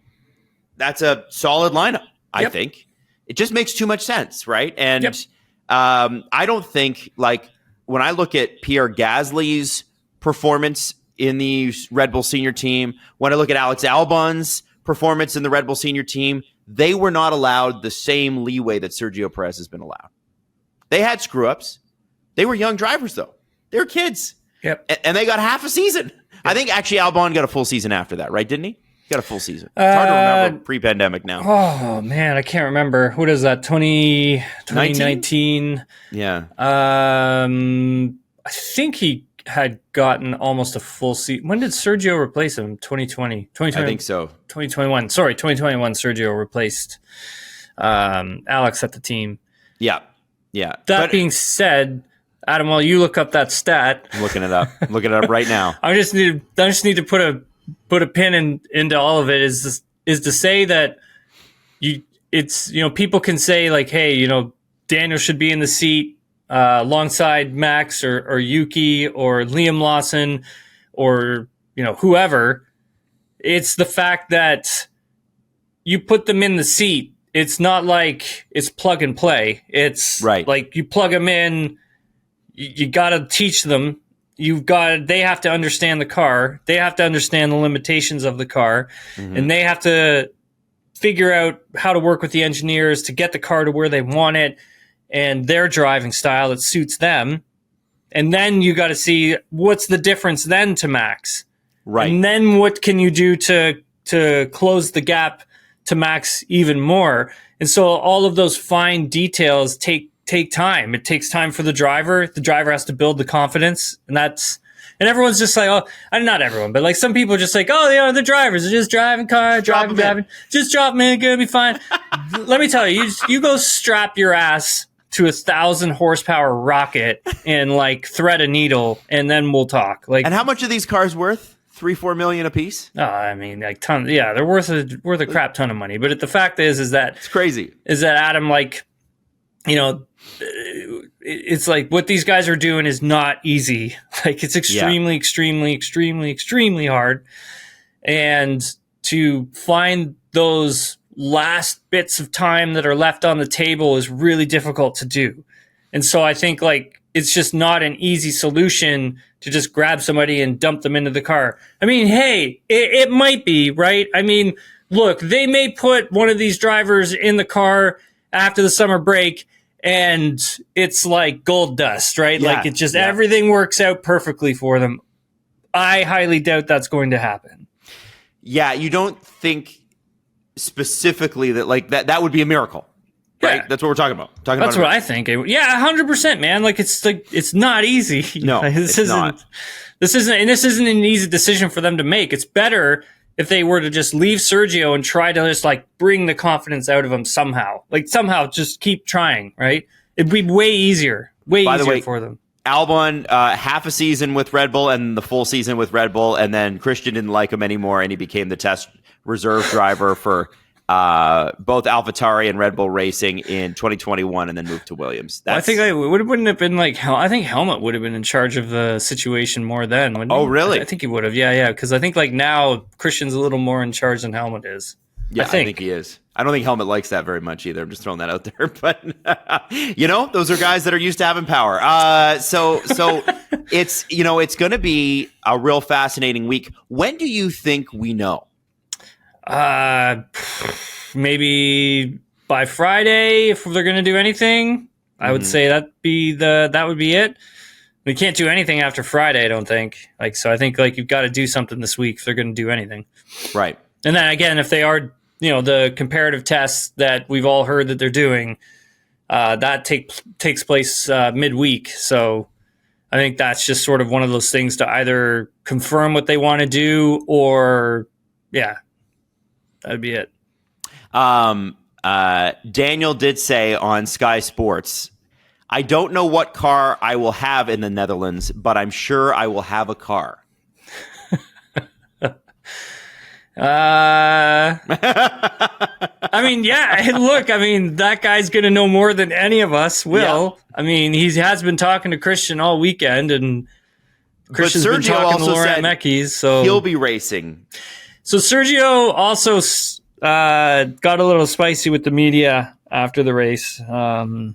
solid lineup, I think. It just makes too much sense, right? And I don't think, like, when I look at Pierre Gasly's performance in the Red Bull senior team, when I look at Alex Albon's performance in the Red Bull senior team, they were not allowed the same leeway that Sergio Perez has been allowed. They had screw-ups. They were young drivers, though. They were kids. Yep. And they got half a season. I think actually Albon got a full season after that, right? Didn't he? He got a full season. It's hard to remember pre-pandemic now. Oh, man, I can't remember. What is that, 2019? Yeah. I think he had gotten almost a full season. When did Sergio replace him? 2020? I think so. 2021. Sorry, 2021 Sergio replaced Alex at the team. Yeah. That being said, Adam, while you look up that stat, I'm looking it up. I'm looking it up right now. I just need to put a pin into all of it. Is to say that people can say, like, hey, Daniel should be in the seat alongside Max or Yuki or Liam Lawson or whoever. It's the fact that you put them in the seat it's not like it's plug and play. It's like you plug them in, you got to teach them. They have to understand the car. They have to understand the limitations of the car, and they have to figure out how to work with the engineers to get the car to where they want it and their driving style that suits them. And then you got to see what's the difference then to Max. Right. And then what can you do to close the gap to Max even more? And so all of those fine details take time. It takes time for the driver. The driver has to build the confidence, and everyone's just like, oh, not everyone, but like some people are just like, oh, the drivers are just driving car, driving, just drop them in, gonna be fine. Let me tell you, you go strap your ass to 1,000 horsepower rocket and like thread a needle, and then we'll talk. Like, and how much are these cars worth? 3-4 million a piece? Oh, I mean, like ton. Yeah, they're worth a crap ton of money. But the fact is that it's crazy. Is that Adam, like, it's like what these guys are doing is not easy. Like, it's extremely, extremely, extremely, extremely hard. And to find those last bits of time that are left on the table is really difficult to do. And so I think, like, it's just not an easy solution to just grab somebody and dump them into the car. I mean, hey, it might be, right? I mean, look, they may put one of these drivers in the car after the summer break and it's like gold dust, right? Yeah, like, it just, everything works out perfectly for them. I highly doubt that's going to happen. Yeah, you don't think specifically that, like, that would be a miracle. Right, yeah. That's what we're talking about. That's what I think. 100%, man. Like, it's not easy. No, this isn't not. This isn't an easy decision for them to make. It's better if they were to just leave Sergio and try to just like bring the confidence out of him somehow. Like, somehow just keep trying. Right, it'd be way easier for them. Albon, half a season with Red Bull and the full season with Red Bull, and then Christian didn't like him anymore, and he became the test reserve driver for both AlphaTauri and Red Bull Racing in 2021, and then moved to Williams. I think it wouldn't have been like, I think Helmut would have been in charge of the situation more then. Oh, really? I think he would have. Yeah. Because I think, like, now Christian's a little more in charge than Helmut is. Yeah, I think he is. I don't think Helmut likes that very much either. I'm just throwing that out there. But, those are guys that are used to having power. So it's, it's going to be a real fascinating week. When do you think we know? Maybe by Friday, if they're going to do anything. I would say that would be it. We can't do anything after Friday, I don't think. Like, so I think, like, you've got to do something this week if they're going to do anything. Right. And then again, if they are, the comparative tests that we've all heard that they're doing, that takes place midweek. So I think that's just sort of one of those things to either confirm what they want to do or, that'd be it. Daniel did say on Sky Sports, I don't know what car I will have in the Netherlands, but I'm sure I will have a car. I mean, look, I mean, that guy's going to know more than any of us will. Yeah. I mean, he has been talking to Christian all weekend, and Christian's been talking to Laurent Mekies, so he'll be racing. So Sergio also got a little spicy with the media after the race. And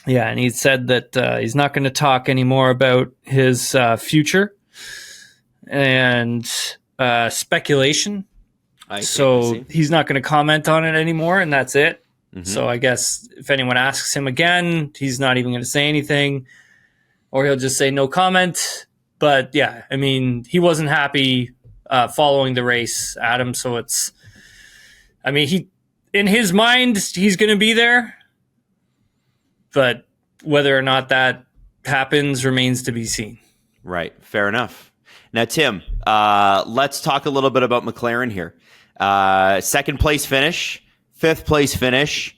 he said that he's not going to talk anymore about his future and speculation. So he's not going to comment on it anymore, and that's it. Mm-hmm. So I guess if anyone asks him again, he's not even going to say anything, or he'll just say no comment. But yeah, I mean, he wasn't happy following the race, Adam. So in his mind, he's going to be there, but whether or not that happens remains to be seen. Right. Fair enough. Now, Tim, let's talk a little bit about McLaren here. Second place finish, fifth place finish.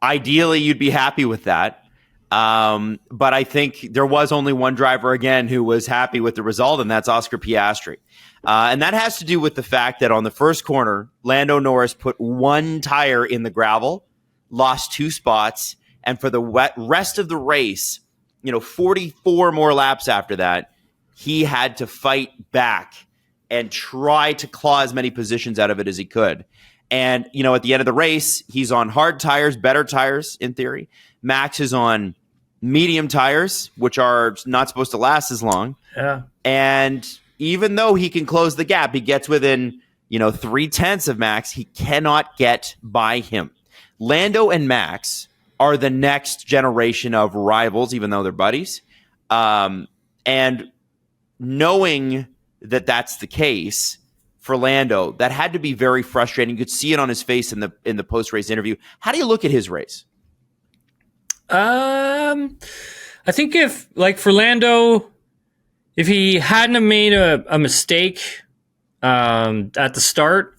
Ideally, you'd be happy with that. But I think there was only one driver again who was happy with the result, and that's Oscar Piastri. And that has to do with the fact that on the first corner, Lando Norris put one tire in the gravel, lost 2 spots, and for the rest of the race, 44 more laps after that, he had to fight back and try to claw as many positions out of it as he could. And, at the end of the race, he's on hard tires, better tires in theory. Max is on medium tires, which are not supposed to last as long. Yeah. And even though he can close the gap, he gets within, 0.3 of Max, he cannot get by him. Lando and Max are the next generation of rivals, even though they're buddies. And knowing that that's the case for Lando, that had to be very frustrating. You could see it on his face in the post-race interview. How do you look at his race? I think for Lando, if he hadn't have made a mistake at the start,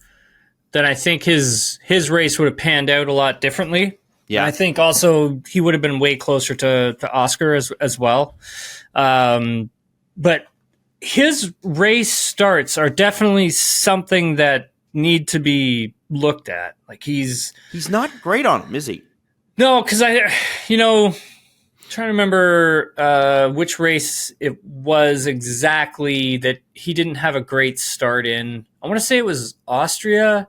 then I think his race would have panned out a lot differently. Yeah, and I think also he would have been way closer to Oscar as well. But his race starts are definitely something that need to be looked at. Like he's not great on them, is he? No, because trying to remember which race it was exactly that he didn't have a great start in. I want to say it was Austria,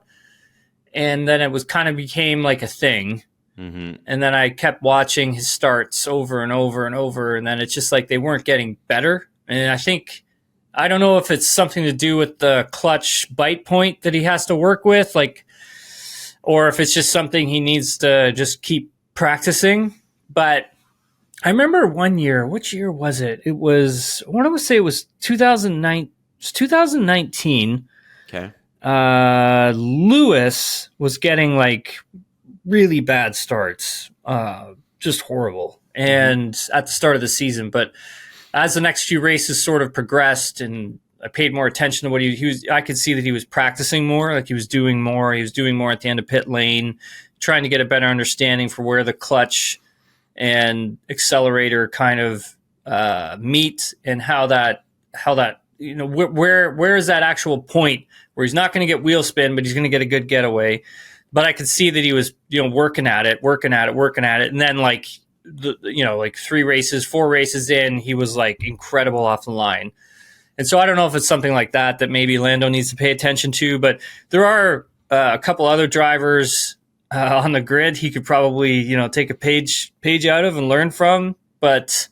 and then it was kind of became like a thing. Mm-hmm. And then I kept watching his starts over and over and over, and then it's just like they weren't getting better. And I don't know if it's something to do with the clutch bite point that he has to work with, or if it's just something he needs to just keep practicing. But I remember one year, which year was it? I want to say it was 2019. Okay. Lewis was getting really bad starts, just horrible. And at the start of the season, but as the next few races sort of progressed and I paid more attention to what he was, I could see that he was practicing more, like he was doing more. He was doing more at the end of pit lane, trying to get a better understanding for where the clutch and accelerator kind of meet and how that where is that actual point where he's not going to get wheel spin, but he's going to get a good getaway. But I could see that he was, working at it. And then 4 races in, he was incredible off the line. And so I don't know if it's something like that maybe Lando needs to pay attention to, but there are a couple other drivers on the grid he could probably, take a page out of and learn from, but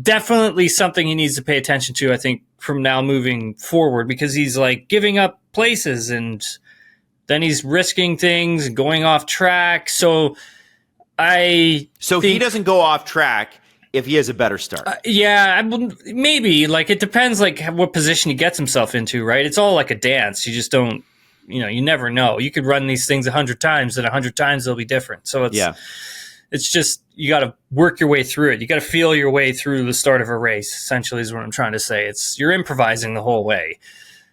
definitely something he needs to pay attention to, I think, from now moving forward, because he's giving up places and then he's risking things and going off track. So he doesn't go off track if he has a better start. Maybe. It depends what position he gets himself into, right? It's all like a dance. You just don't, you never know. You could run these things 100 times and 100 times they'll be different. So it's just, you got to work your way through it. You got to feel your way through the start of a race, essentially is what I'm trying to say. You're improvising the whole way.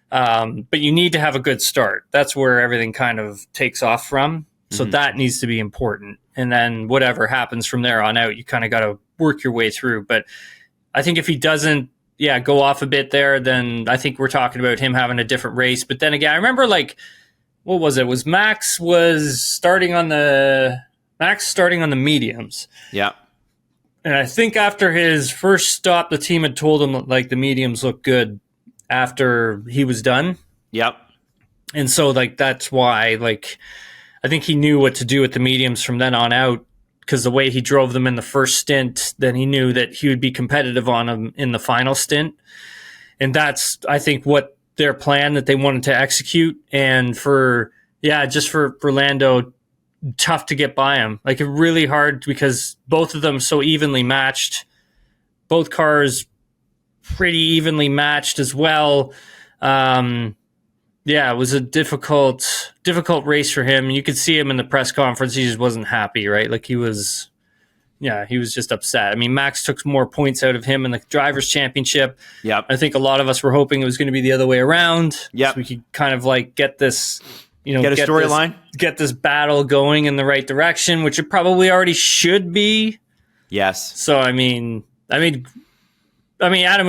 But you need to have a good start. That's where everything kind of takes off from. So that needs to be important. And then whatever happens from there on out, you kind of got to work your way through. But I think if he doesn't, go off a bit there, then I think we're talking about him having a different race. But then again, I remember what was it? Max starting on the mediums. Yeah. And I think after his first stop, the team had told him the mediums looked good after he was done. Yep. And so that's why I think he knew what to do with the mediums from then on out, because the way he drove them in the first stint, then he knew that he would be competitive on them in the final stint. And that's, I think, what their plan that they wanted to execute. And for Lando, tough to get by him. Really hard, because both of them so evenly matched. Both cars pretty evenly matched as well. It was a difficult race for him. You could see him in the press conference. He just wasn't happy, right? He was just upset. I mean, Max took more points out of him in the Drivers' Championship. Yep. I think a lot of us were hoping it was going to be the other way around. Yep. So we could kind of get this, get a storyline, get this battle going in the right direction, which it probably already should be. Yes. So, I mean, Adam,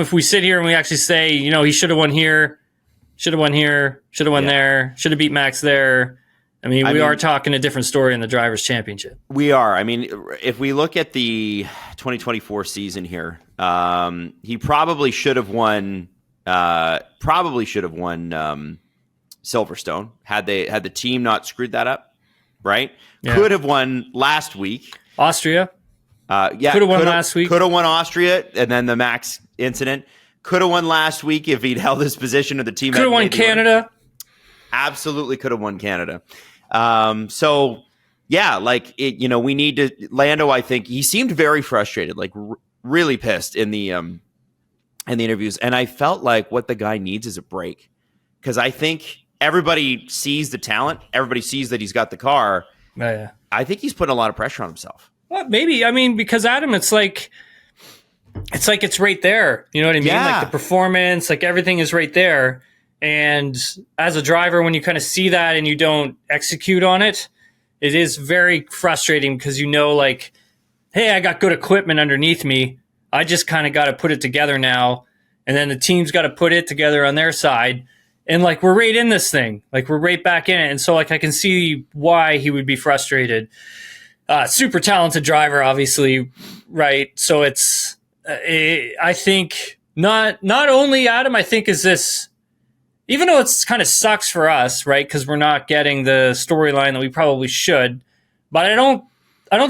if we sit here and we actually say, he should have won here, should have won here, should have won there, should have beat Max there. We are talking a different story in the Drivers' Championship. We are. If we look at the 2024 season here, he probably should have won Silverstone had the team not screwed that up, right? Yeah. Could have won last week. Austria. Could have won last week. Could have won Austria, and then the Max incident. Could have won last week if he'd held his position, or the team could have won Canada. Absolutely could have won Canada. So yeah, like we need to. Lando, I think he seemed very frustrated, like really pissed in the interviews, and I felt like what the guy needs is a break, because I think everybody sees the talent, everybody sees that he's got the car. Oh, yeah. I think he's putting a lot of pressure on himself. Well, maybe. I mean, because Adam, it's like it's right there. You know what I mean? Yeah. Like the performance, like everything is right there. And as a driver, when you kind of see that and you don't execute on it, it is very frustrating, because like, hey, I got good equipment underneath me. I just kind of got to put it together now. And then the team's got to put it together on their side. And like, we're right in this thing. Like, we're right back in it. And so like, I can see why he would be frustrated. Super talented driver, obviously. Right. So it's, I think not only Adam, I think is this, even though it's kind of sucks for us, right? Because we're not getting the storyline that we probably should. But I don't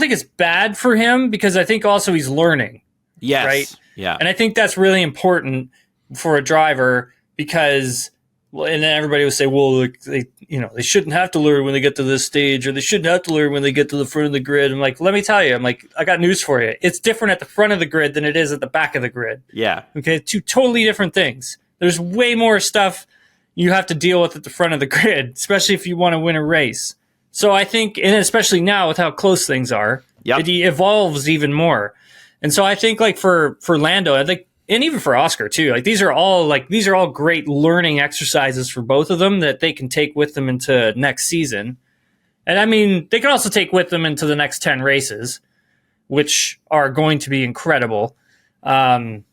think it's bad for him, because I think also he's learning. Yes. Right. Yeah. And I think that's really important for a driver, because, and then everybody would say, well, they shouldn't have to learn when they get to this stage, or they shouldn't have to learn when they get to the front of the grid. I'm like, let me tell you, I got news for you. It's different at the front of the grid than it is at the back of the grid. Yeah. Okay. Two totally different things. There's way more stuff you have to deal with at the front of the grid, especially if you want to win a race. So I think, and especially now with how close things are, it evolves even more. And so I think like for Lando, I think, and even for Oscar too, like these are all great learning exercises for both of them that they can take with them into next season. And I mean, they can also take with them into the next 10 races, which are going to be incredible. But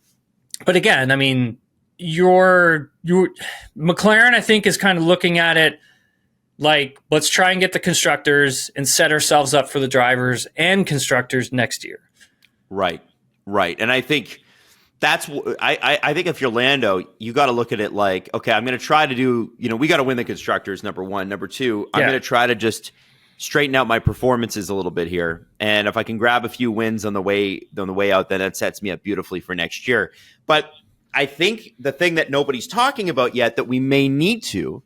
again, I mean, your McLaren, I think, is kind of looking at it like, let's try and get the constructors and set ourselves up for the drivers and constructors next year. Right. And I think that's, I think if you're Lando, you got to look at it like, okay, I'm going to try to do, we got to win the constructors, number one. Number two, I'm going to try to just straighten out my performances a little bit here. And if I can grab a few wins on the way out, then that sets me up beautifully for next year. But I think the thing that nobody's talking about yet that we may need to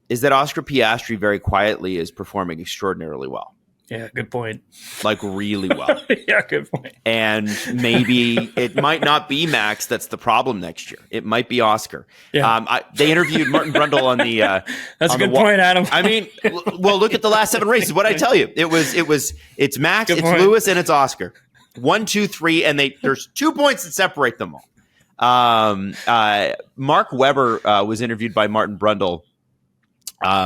is that Oscar Piastri very quietly is performing extraordinarily well. Yeah, good point. Like really well. Yeah, good point. And maybe it might not be Max that's the problem next year. It might be Oscar. Yeah. They interviewed Martin Brundle on the. That's a good point, Adam. I mean, well, look at the last 7 races. What I tell you, it's Max, good it's point. Lewis, and it's Oscar. 1, 2, 3, and there's 2 points that separate them all. Mark Webber was interviewed by Martin Brundle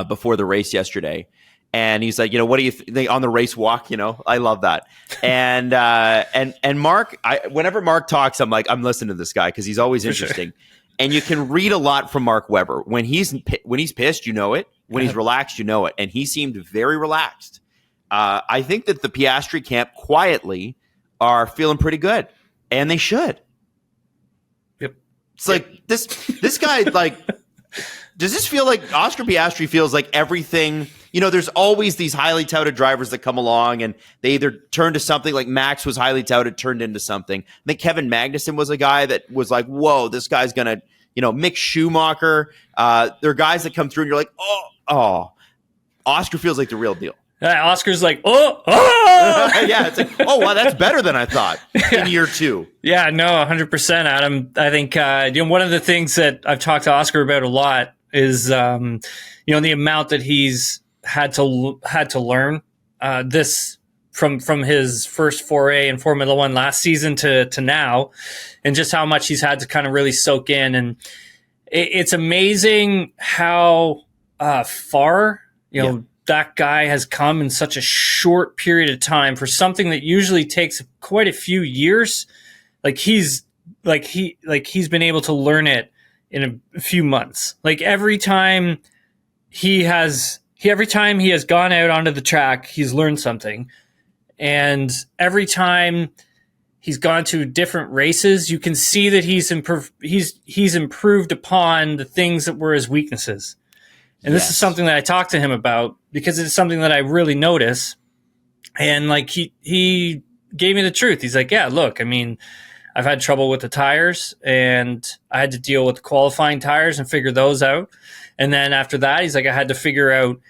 before the race yesterday. And he's like, what do you think on the race walk? I love that. And Mark, whenever Mark talks, I'm like, I'm listening to this guy because he's always interesting. Sure. And you can read a lot from Mark Webber. When he's pissed, you know it. When he's relaxed, you know it. And he seemed very relaxed. I think that the Piastri camp quietly are feeling pretty good, and they should. Yep. It's like this guy, like, does this feel like Oscar Piastri feels like everything? There's always these highly touted drivers that come along and they either turn to something, like Max was highly touted, turned into something. I think Kevin Magnussen was a guy that was like, whoa, this guy's going to, Mick Schumacher. There are guys that come through and you're like, oh, Oscar feels like the real deal. Oscar's like, yeah, it's like, oh, wow, that's better than I thought in year 2. Yeah, no, 100%, Adam. I think one of the things that I've talked to Oscar about a lot is the amount that he's had to learn this from his first foray in Formula One last season to now, and just how much he's had to kind of really soak in. And it's amazing how far that guy has come in such a short period of time for something that usually takes quite a few years. He's been able to learn it in a few months. Like every time he has gone out onto the track, he's learned something. And every time he's gone to different races, you can see that he's improved upon the things that were his weaknesses. And this is something that I talked to him about because it's something that I really notice. And like he gave me the truth. He's like, yeah, look, I mean, I've had trouble with the tires and I had to deal with the qualifying tires and figure those out. And then after that, he's like, I had to figure out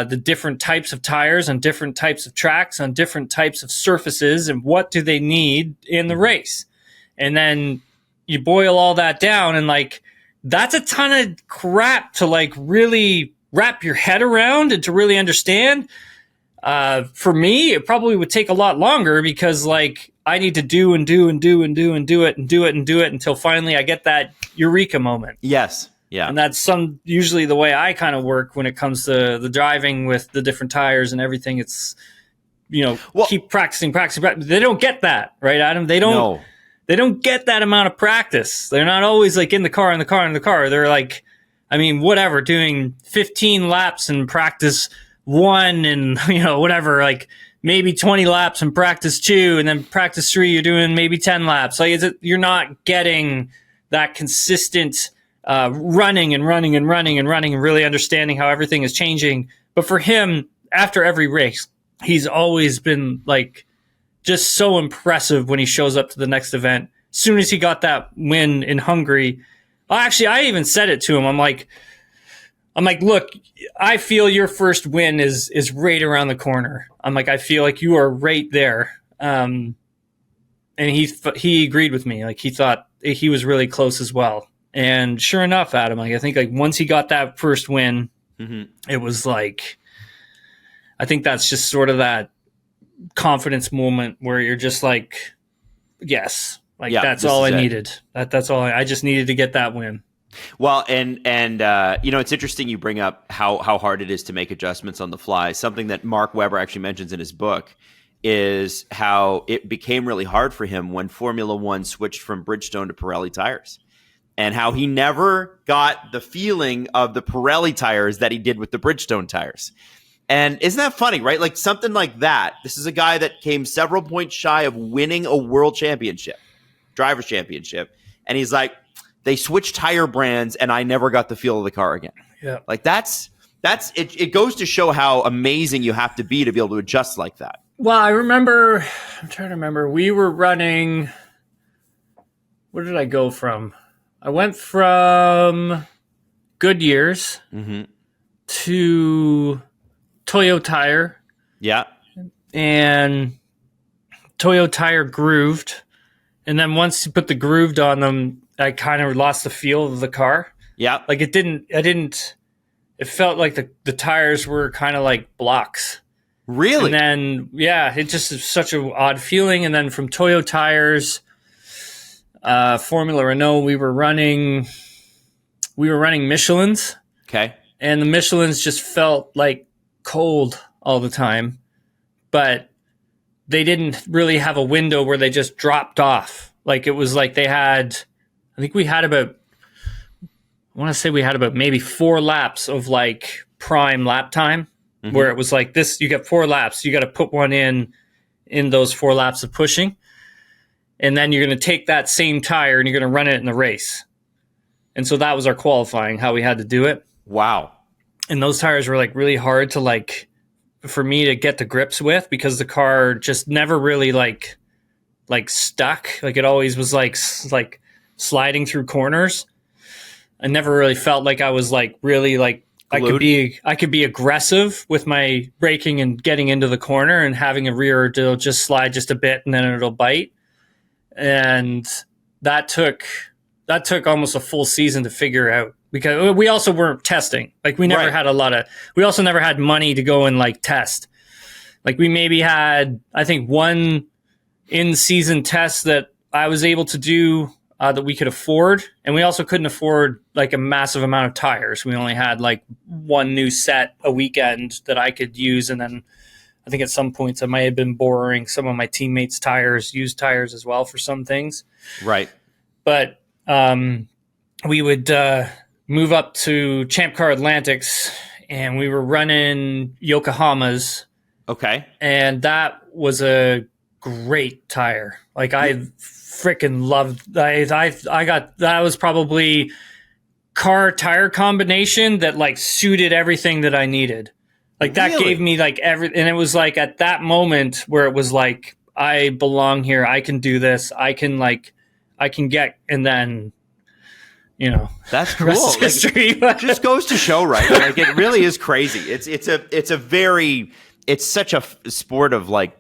the different types of tires on different types of tracks on different types of surfaces and what do they need in the race. And then you boil all that down and like, that's a ton of crap to like really wrap your head around and to really understand. For me, it probably would take a lot longer because like I need to do it until finally I get that eureka moment. Yes. Yeah. And that's usually the way I kind of work when it comes to the driving with the different tires and everything. It's, keep practicing. They don't get that, right, Adam? They don't get that amount of practice. They're not always like in the car. They're like, I mean, whatever, doing 15 laps in practice 1 and, whatever, like maybe 20 laps in practice 2 and then practice 3, you're doing maybe 10 laps. Like you're not getting that consistent running and really understanding how everything is changing. But for him, after every race, he's always been like just so impressive when he shows up to the next event. As soon as he got that win in Hungary, actually, I even said it to him. I'm like, look, I feel your first win is right around the corner. I'm like, I feel like you are right there. And he agreed with me. Like he thought he was really close as well. And sure enough, Adam, like I think like once he got that first win, it was like, I think that's just sort of that confidence moment where you're just like, yes, like that's all I needed. That's all I just needed to get that win. Well, and it's interesting you bring up how hard it is to make adjustments on the fly. Something that Mark Webber actually mentions in his book is how it became really hard for him when Formula One switched from Bridgestone to Pirelli tires, and how he never got the feeling of the Pirelli tires that he did with the Bridgestone tires. And isn't that funny, right? Like something like that. This is a guy that came several points shy of winning a world championship, driver's championship. And he's like, they switched tire brands and I never got the feel of the car again. Yeah. Like that's it. It goes to show how amazing you have to be able to adjust like that. Well, I'm trying to remember. We were running, where did I go from? I went from Goodyear's to Toyo Tire. Yeah. And Toyo Tire grooved. And then once you put the grooved on them, I kind of lost the feel of the car. Yeah. Like it felt like the tires were kind of like blocks. Really? And then, yeah, it just is such an odd feeling. And then from Toyo Tires, Formula Renault, we were running Michelin's. Okay. And the Michelin's just felt like cold all the time, but they didn't really have a window where they just dropped off. Like it was like we had about maybe 4 laps of like prime lap time where it was like this, you get 4 laps, you got to put one in those 4 laps of pushing. And then you're going to take that same tire and you're going to run it in the race. And so that was our qualifying, how we had to do it. Wow. And those tires were like really hard to like, for me to get to grips with because the car just never really like stuck. Like it always was like sliding through corners. I never really felt like I was like really like glued. I could be aggressive with my braking and getting into the corner and having a rear to just slide just a bit and then it'll bite. And that took almost a full season to figure out. Because we also weren't testing. Like we never had we also never had money to go and like test. Like we maybe had, I think, one in-season test that I was able to do that we could afford. And we also couldn't afford like a massive amount of tires. We only had like one new set a weekend that I could use. And then I think at some points I might have been borrowing some of my teammates' tires, used tires as well for some things. Right. But we would move up to Champ Car Atlantics, and we were running Yokohamas. Okay. And that was a great tire. Like I freaking loved. I got that was probably car tire combination that like suited everything that I needed. Like that Really? gave me like and it was like at that moment where it was like, I belong here. I can do this. I can get, and then, that's cool. Rest history. Just goes to show, right? Like it really is crazy. It's such a sport of like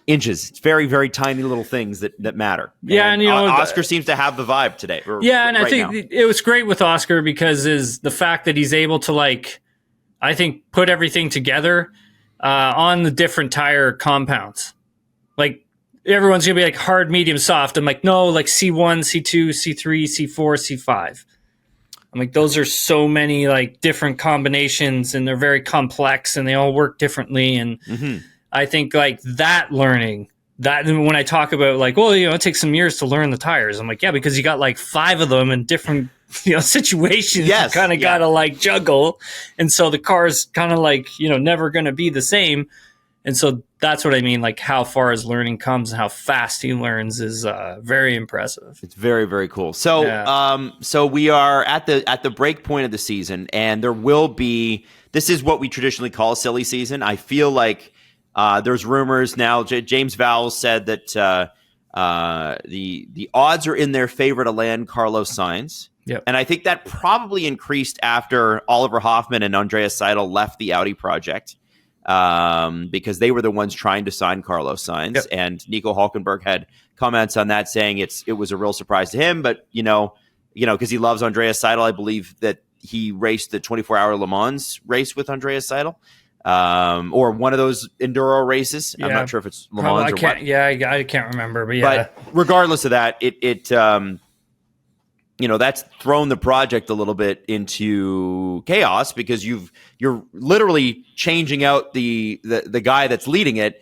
inches. It's very, very tiny little things that matter. Yeah, and Oscar seems to have the vibe today. I think it was great with Oscar because is the fact that he's able to like, I think, put everything together on the different tire compounds. Like everyone's gonna be like hard, medium, soft. I'm like, no, like C1, C2, C3, C4, C5. I'm like, those are so many like different combinations, and they're very complex, and they all work differently. And I think like that learning, that when I talk about like, well, it takes some years to learn the tires. I'm like, yeah, because you got like 5 of them in different situations. Yes, you kind of gotta like juggle, and so the car's kind of like never gonna be the same. And so that's what I mean, like how far his learning comes and how fast he learns is very impressive. It's very, very cool. So so we are at the break point of the season, and there will be, this is what we traditionally call silly season. I feel like there's rumors now. James Vowles said that the odds are in their favor to land Carlos Sainz. Yep. And I think that probably increased after Oliver Hoffman and Andreas Seidel left the Audi project. Because they were the ones trying to sign Carlos Sainz. Yep. And Nico Hulkenberg had comments on that saying it was a real surprise to him, but because he loves Andreas Seidel. I believe that he raced the 24-hour Le Mans race with Andreas Seidel, or one of those enduro races. Yeah. I'm not sure if it's Le Mans or what. Yeah, I can't remember, but yeah. But regardless of that, that's thrown the project a little bit into chaos because you're literally changing out the guy that's leading it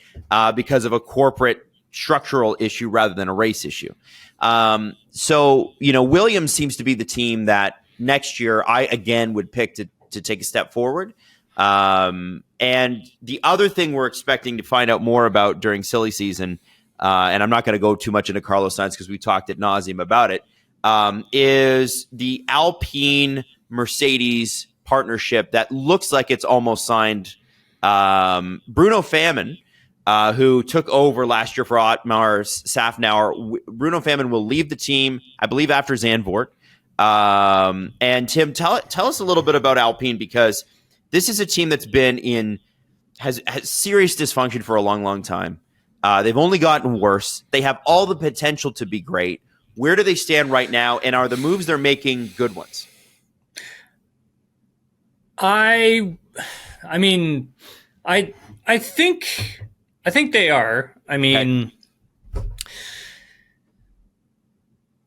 because of a corporate structural issue rather than a race issue. So Williams seems to be the team that next year I again would pick to take a step forward. And the other thing we're expecting to find out more about during silly season, and I'm not going to go too much into Carlos Sainz because we talked ad nauseum about it, is the Alpine Mercedes partnership that looks like it's almost signed. Bruno Famin, who took over last year for Otmar's Safnauer, Bruno Famin will leave the team, I believe, after Zandvoort. And Tim, tell us a little bit about Alpine, because this is a team that's been has serious dysfunction for a long, long time. They've only gotten worse. They have all the potential to be great. Where do they stand right now, and are the moves they're making good ones? I think they are. I mean, okay.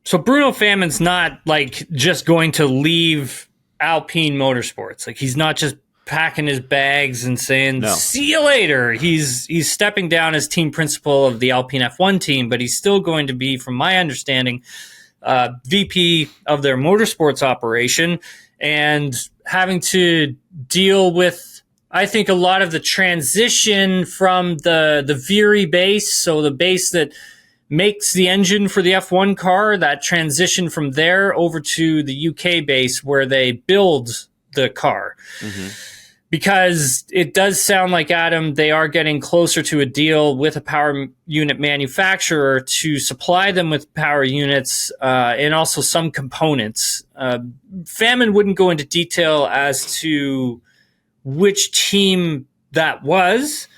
So Bruno Famin's not like just going to leave Alpine Motorsports. Like he's not just packing his bags and saying, see you later. He's stepping down as team principal of the Alpine F1 team, but he's still going to be, from my understanding, VP of their motorsports operation and having to deal with, I think, a lot of the transition from the Viry base, so the base that makes the engine for the F1 car, that transition from there over to the UK base where they build the car. Mm-hmm. Because it does sound like, Adam, they are getting closer to a deal with a power unit manufacturer to supply them with power units and also some components. Famin wouldn't go into detail as to which team that was,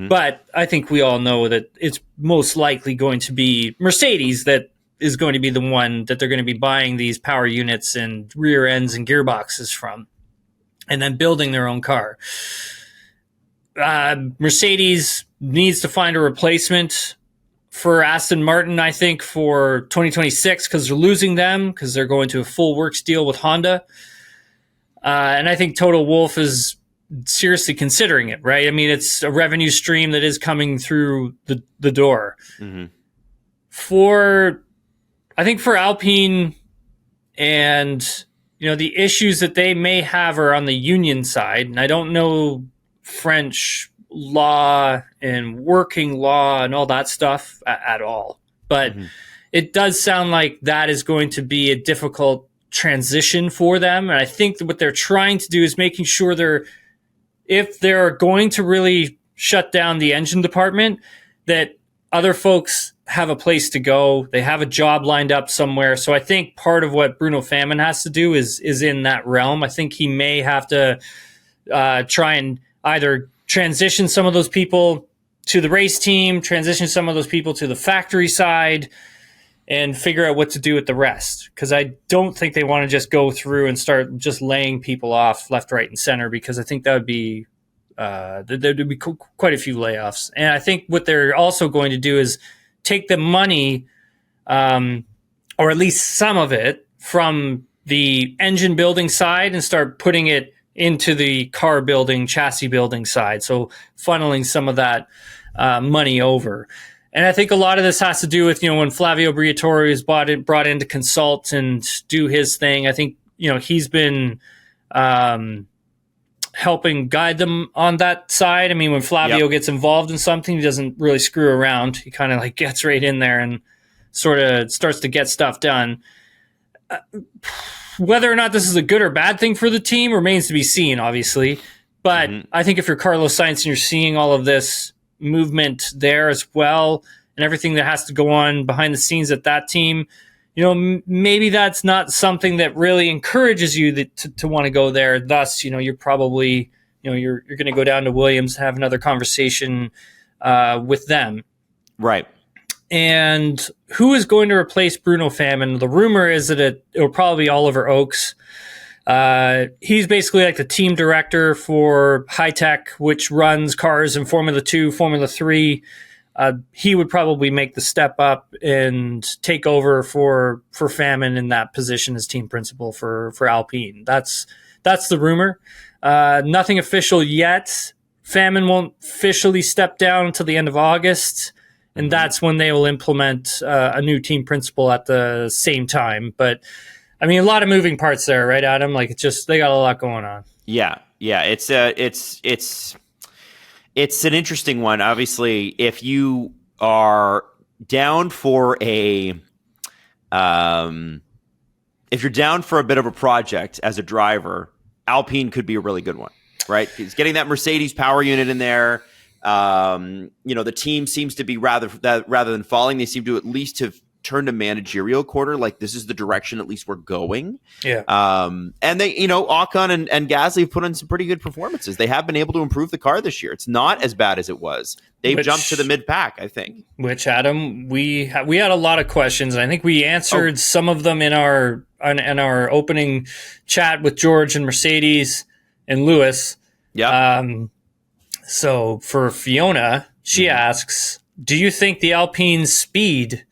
but I think we all know that it's most likely going to be Mercedes that is going to be the one that they're going to be buying these power units and rear ends and gearboxes from, and then building their own car. Mercedes needs to find a replacement for Aston Martin, I think, for 2026, because they're losing them, because they're going to a full works deal with Honda. And I think Toto Wolff is seriously considering it, right? I mean, it's a revenue stream that is coming through the door. Mm-hmm. I think for Alpine and the issues that they may have are on the union side, and I don't know French law and working law and all that stuff at all. But it does sound like that is going to be a difficult transition for them. And I think that what they're trying to do is making sure if they're going to really shut down the engine department, that other folks have a place to go. They have a job lined up somewhere. So I think part of what Bruno Famin has to do is in that realm. I think he may have to try and either transition some of those people to the race team, transition some of those people to the factory side, and figure out what to do with the rest. Because I don't think they want to just go through and start just laying people off left, right, and center, because I think that would be there'd be quite a few layoffs. And I think what they're also going to do is take the money, or at least some of it, from the engine building side and start putting it into the car building, chassis building side. So funneling some of that money over. And I think a lot of this has to do with, when Flavio Briatore is brought in to consult and do his thing. I think, he's been helping guide them on that side. I mean, when Flavio gets involved in something, he doesn't really screw around. He kind of gets right in there and sort of starts to get stuff done. Whether or not this is a good or bad thing for the team remains to be seen, obviously. But I think if you're Carlos Sainz and you're seeing all of this movement there as well, and everything that has to go on behind the scenes at that team, maybe that's not something that really encourages you to want to go there. Thus, you're probably, you're going to go down to Williams, have another conversation with them. Right. And who is going to replace Bruno Famin? The rumor is that it will probably be Oliver Oakes. He's basically like the team director for High Tech, which runs cars in Formula 2, Formula 3. He would probably make the step up and take over for Famin in that position as team principal for Alpine. That's the rumor. Nothing official yet. Famin won't officially step down until the end of August, and that's when they will implement a new team principal at the same time. But I mean, a lot of moving parts there, right, Adam? They got a lot going on. Yeah. It's an interesting one. Obviously, if you are down for if you're down for a bit of a project as a driver, Alpine could be a really good one, right? Because getting that Mercedes power unit in there, the team seems to be rather than falling, they seem to at least have turned a managerial quarter. Like, this is the direction at least we're going. Yeah. And they, Ocon and Gasly have put in some pretty good performances. They have been able to improve the car this year. It's not as bad as it was. They've jumped to the mid pack, I think. Which, Adam, we had a lot of questions, and I think we answered some of them in our opening chat with George and Mercedes and Lewis. Yeah. So for Fiona, she asks, do you think the Alpine speed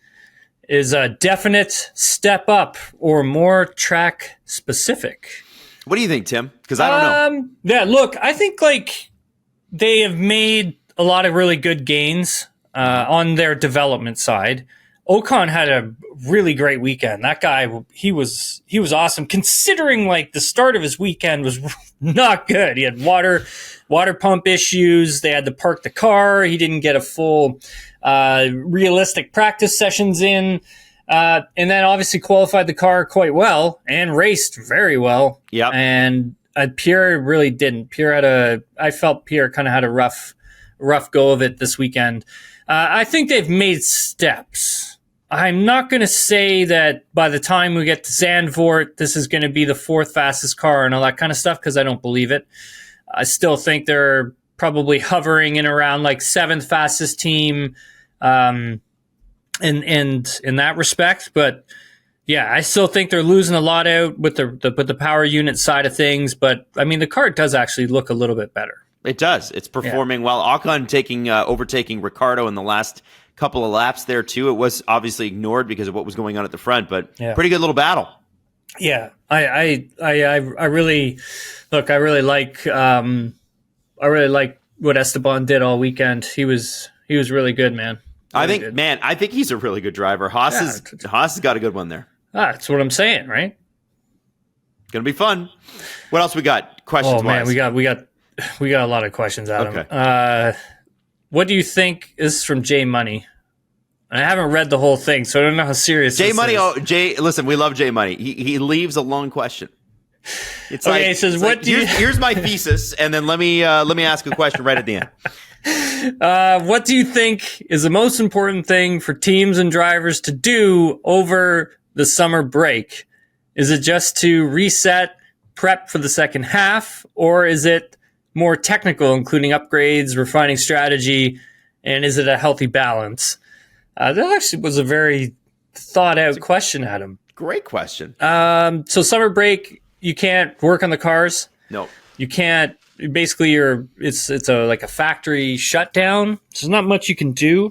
is a definite step up or more track specific? What do you think, Tim? Because I don't know. Yeah, look, I think they have made a lot of really good gains on their development side. Ocon had a really great weekend. That guy, he was awesome, considering the start of his weekend was not good. He had water pump issues. They had to park the car. He didn't get a full realistic practice sessions in. And then obviously qualified the car quite well and raced very well. Yeah. And Pierre really didn't. I felt Pierre kind of had a rough go of it this weekend. I think they've made steps. I'm not going to say that by the time we get to Zandvoort, this is going to be the fourth fastest car and all that kind of stuff, because I don't believe it. I still think they're probably hovering in around seventh fastest team in that respect. But yeah, I still think they're losing a lot out with the power unit side of things. But I mean, the car does actually look a little bit better. It does. It's performing well. Ocon overtaking Ricciardo in the last couple of laps there too. It was obviously ignored because of what was going on at the front, but pretty good little battle. Yeah, I really like what Esteban did all weekend. He was really good, man. I think he's a really good driver. Haas has got a good one there. That's what I'm saying, right? Gonna be fun. What else we got? Questions? Oh man, we got a lot of questions, Adam. Okay. What do you think? This is from Jay Money. And I haven't read the whole thing, so I don't know how serious J this Money. is. Oh, Jay, listen, we love J Money. He leaves a long question. It's okay, it says, what do you... Here's my thesis, and then let me ask a question right at the end. What do you think is the most important thing for teams and drivers to do over the summer break? Is it just to reset, prep for the second half, or is it more technical, including upgrades, refining strategy, and is it a healthy balance? That actually was a very thought-out question, Adam. Great question. So summer break, you can't work on the cars. No. You can't. Basically, it's like a factory shutdown. So there's not much you can do.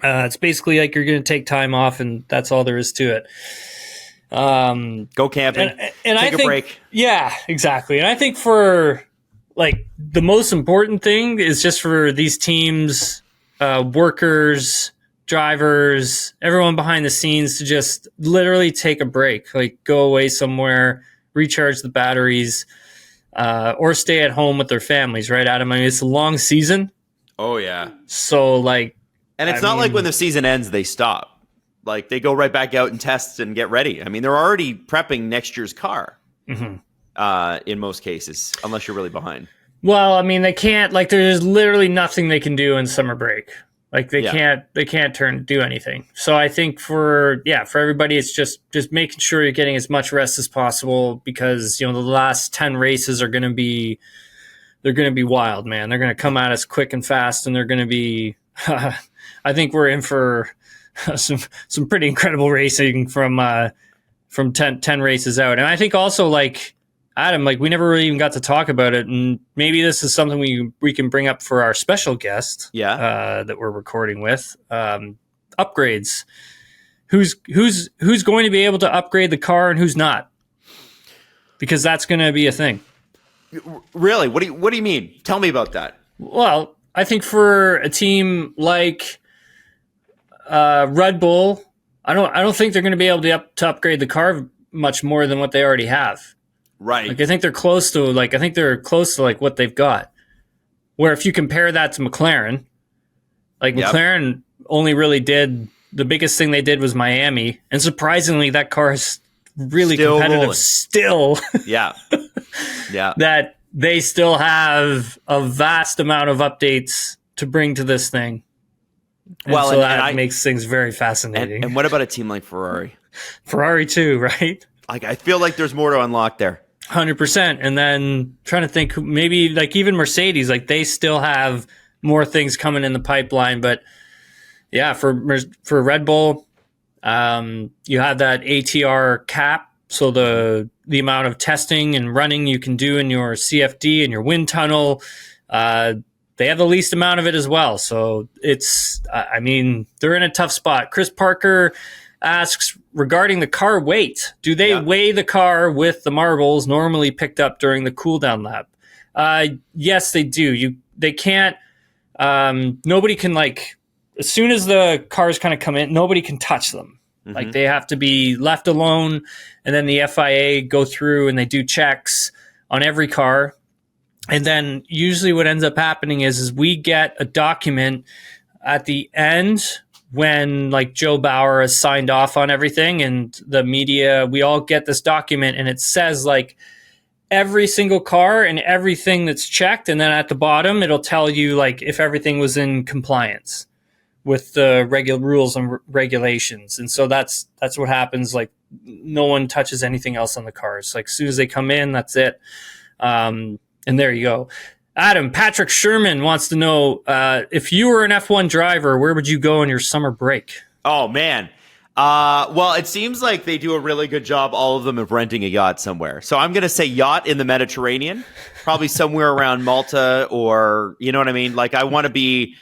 It's basically like you're going to take time off, and that's all there is to it. Go camping. And take a break. Yeah, exactly. And I think for like the most important thing is just for these teams, workers, drivers, everyone behind the scenes to just literally take a break, like go away somewhere, recharge the batteries, or stay at home with their families, right, Adam? I mean, it's a long season. Oh, yeah. So, like... And it's not like when the season ends, they stop. Like, they go right back out and test and get ready. I mean, they're already prepping next year's car in most cases, unless you're really behind. Well, I mean, they can't... Like, there's literally nothing they can do in summer break. Like they can't do anything. So I think for everybody, it's just making sure you're getting as much rest as possible, because the last 10 races are going to be wild, man. They're going to come at us quick and fast, and they're going to be. I think we're in for some pretty incredible racing from 10 races out, and I think also like. Adam, like we never really even got to talk about it, and maybe this is something we can bring up for our special guest, that we're recording with. Upgrades. Who's going to be able to upgrade the car and who's not? Because that's going to be a thing. Really? What do you mean? Tell me about that. Well, I think for a team like Red Bull, I don't think they're going to be able to upgrade the car much more than what they already have. Right. Like I think they're close to what they've got. Where if you compare that to McLaren, McLaren only really did the biggest thing they did was Miami, and surprisingly that car is really still competitive rolling. Still. Yeah. That they still have a vast amount of updates to bring to this thing. And that makes things very fascinating. And what about a team like Ferrari? Ferrari too, right? Like I feel like there's more to unlock there. 100%. And then trying to think maybe like even Mercedes, like they still have more things coming in the pipeline. But yeah, for Red Bull, you have that ATR cap. So the amount of testing and running you can do in your CFD and your wind tunnel, they have the least amount of it as well. So they're in a tough spot. Chris Parker asks regarding the car weight, do they weigh the car with the marbles normally picked up during the cool down lap? Yes, they do. They can't, nobody can as soon as the cars kind of come in, nobody can touch them. Mm-hmm. Like they have to be left alone, and then the FIA go through and they do checks on every car. And then usually what ends up happening is we get a document at the end when Joe Bauer has signed off on everything, and the media, we all get this document, and it says every single car and everything that's checked. And then at the bottom, it'll tell you if everything was in compliance with the regular rules and regulations. And so that's what happens. No one touches anything else on the cars. As soon as they come in, that's it. And there you go. Adam, Patrick Sherman wants to know, if you were an F1 driver, where would you go on your summer break? Oh, man. Well, it seems like they do a really good job, all of them, of renting a yacht somewhere. So I'm going to say yacht in the Mediterranean, probably somewhere around Malta, or, you know what I mean? I want to be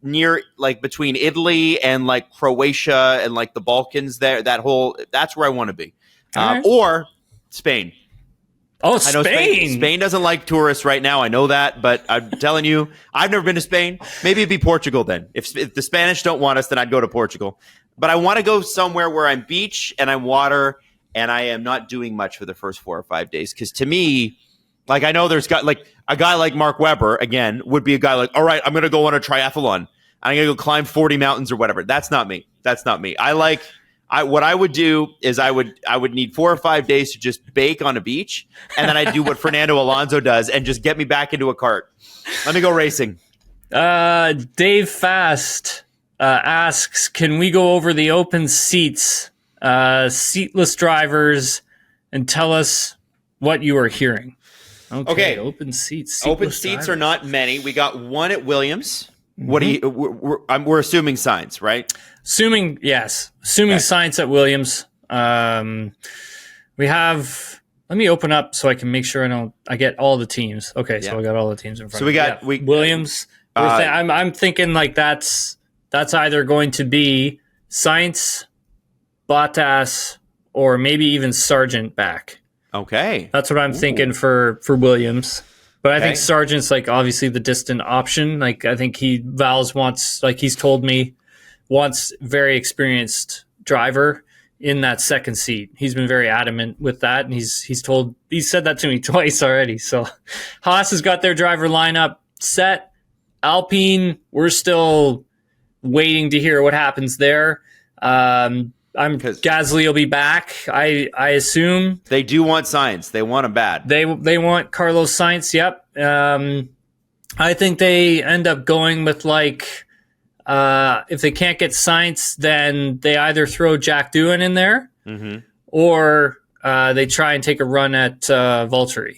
near, between Italy and Croatia and the Balkans there, that's where I want to be. Right. Or Spain. Oh, Spain. I know Spain doesn't like tourists right now. I know that, but I'm telling you, I've never been to Spain. Maybe it'd be Portugal then. If the Spanish don't want us, then I'd go to Portugal. But I want to go somewhere where I'm beach and I'm water, and I am not doing much for the first 4 or 5 days. Because to me, I know there's got a guy like Mark Webber, again, would be a guy all right, I'm going to go on a triathlon. I'm going to go climb 40 mountains or whatever. That's not me. That's not me. What I would do is I would need 4 or 5 days to just bake on a beach, and then I'd do what Fernando Alonso does and just get me back into a cart. Let me go racing. Dave Fast asks, can we go over the open seats, seatless drivers, and tell us what you are hearing? Okay. Open seats. Open seats are not many. We got one at Williams. What do you? We're assuming Sainz, right? Assuming Sainz at Williams. We have. Let me open up so I can make sure I get all the teams. Okay, so I got all the teams in front. So we got Williams. I'm thinking like that's either going to be Sainz, Bottas, or maybe even Sargent back. Okay, that's what I'm thinking for Williams. But I think Sargent's like obviously the distant option. Like I think Vals wants, like he's told me, wants very experienced driver in that second seat. He's been very adamant with that, and he's said that to me twice already. So Haas has got their driver lineup set. Alpine, we're still waiting to hear what happens there. Gasly will be back. I assume they do want Sainz. They want him bad. They want Carlos Sainz. Yep. I think they end up going with like if they can't get Sainz, then they either throw Jack Doohan in there, or they try and take a run at Valtteri.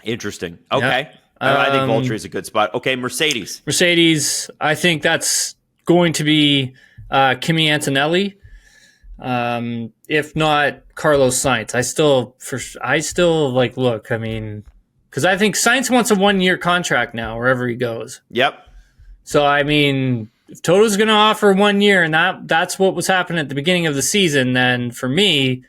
Interesting. Okay. Yep. I think Valtteri is a good spot. Okay, Mercedes. I think that's going to be Kimi Antonelli. If not Carlos Sainz. I still like look, I mean, because I think Sainz wants a 1-year contract now wherever he goes. Yep. So I mean, if Toto's going to offer 1 year, and that's what was happening at the beginning of the season, then for me,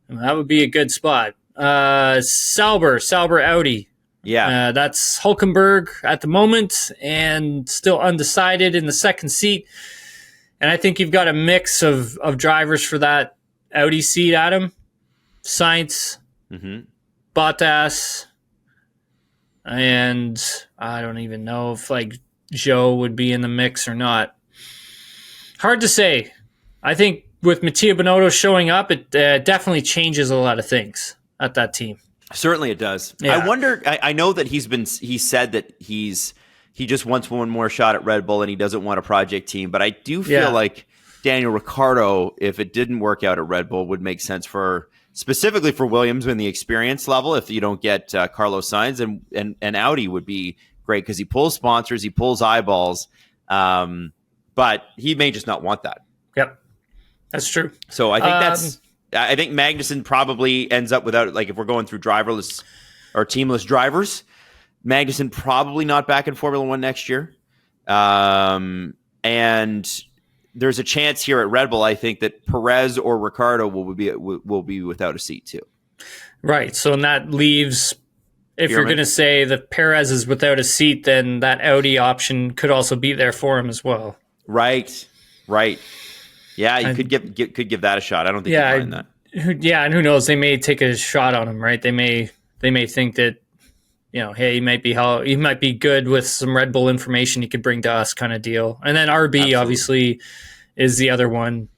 that would be a good spot. Sauber Audi. Yeah. That's Hulkenberg at the moment and still undecided in the second seat. And I think you've got a mix of drivers for that Audi seat, Adam. Sainz, Bottas, and I don't even know if like Zhou would be in the mix or not. Hard to say. I think with Mattia Binotto showing up, it definitely changes a lot of things at that team. Certainly it does. Yeah. I wonder, I know that he said that he just wants one more shot at Red Bull and he doesn't want a project team. But I do feel like Daniel Ricciardo, if it didn't work out at Red Bull, would make sense specifically for Williams in the experience level. If you don't get Carlos Sainz, and Audi would be great because he pulls sponsors, he pulls eyeballs. But he may just not want that. Yep, that's true. So I think I think Magnussen probably ends up without, like if we're going through driverless or teamless drivers, Magnussen probably not back in Formula One next year. And there's a chance here at Red Bull, I think, that Perez or Ricciardo will be without a seat too. Right. So and that leaves, if you're going to say that Perez is without a seat, then that Audi option could also be there for him as well. Right. Yeah, you could give that a shot. I don't think you'd mind that. Yeah, and who knows? They may take a shot on him, right? They may think that, hey, he might be good with some Red Bull information he could bring to us, kind of deal. And then RB Absolutely. Obviously is the other one.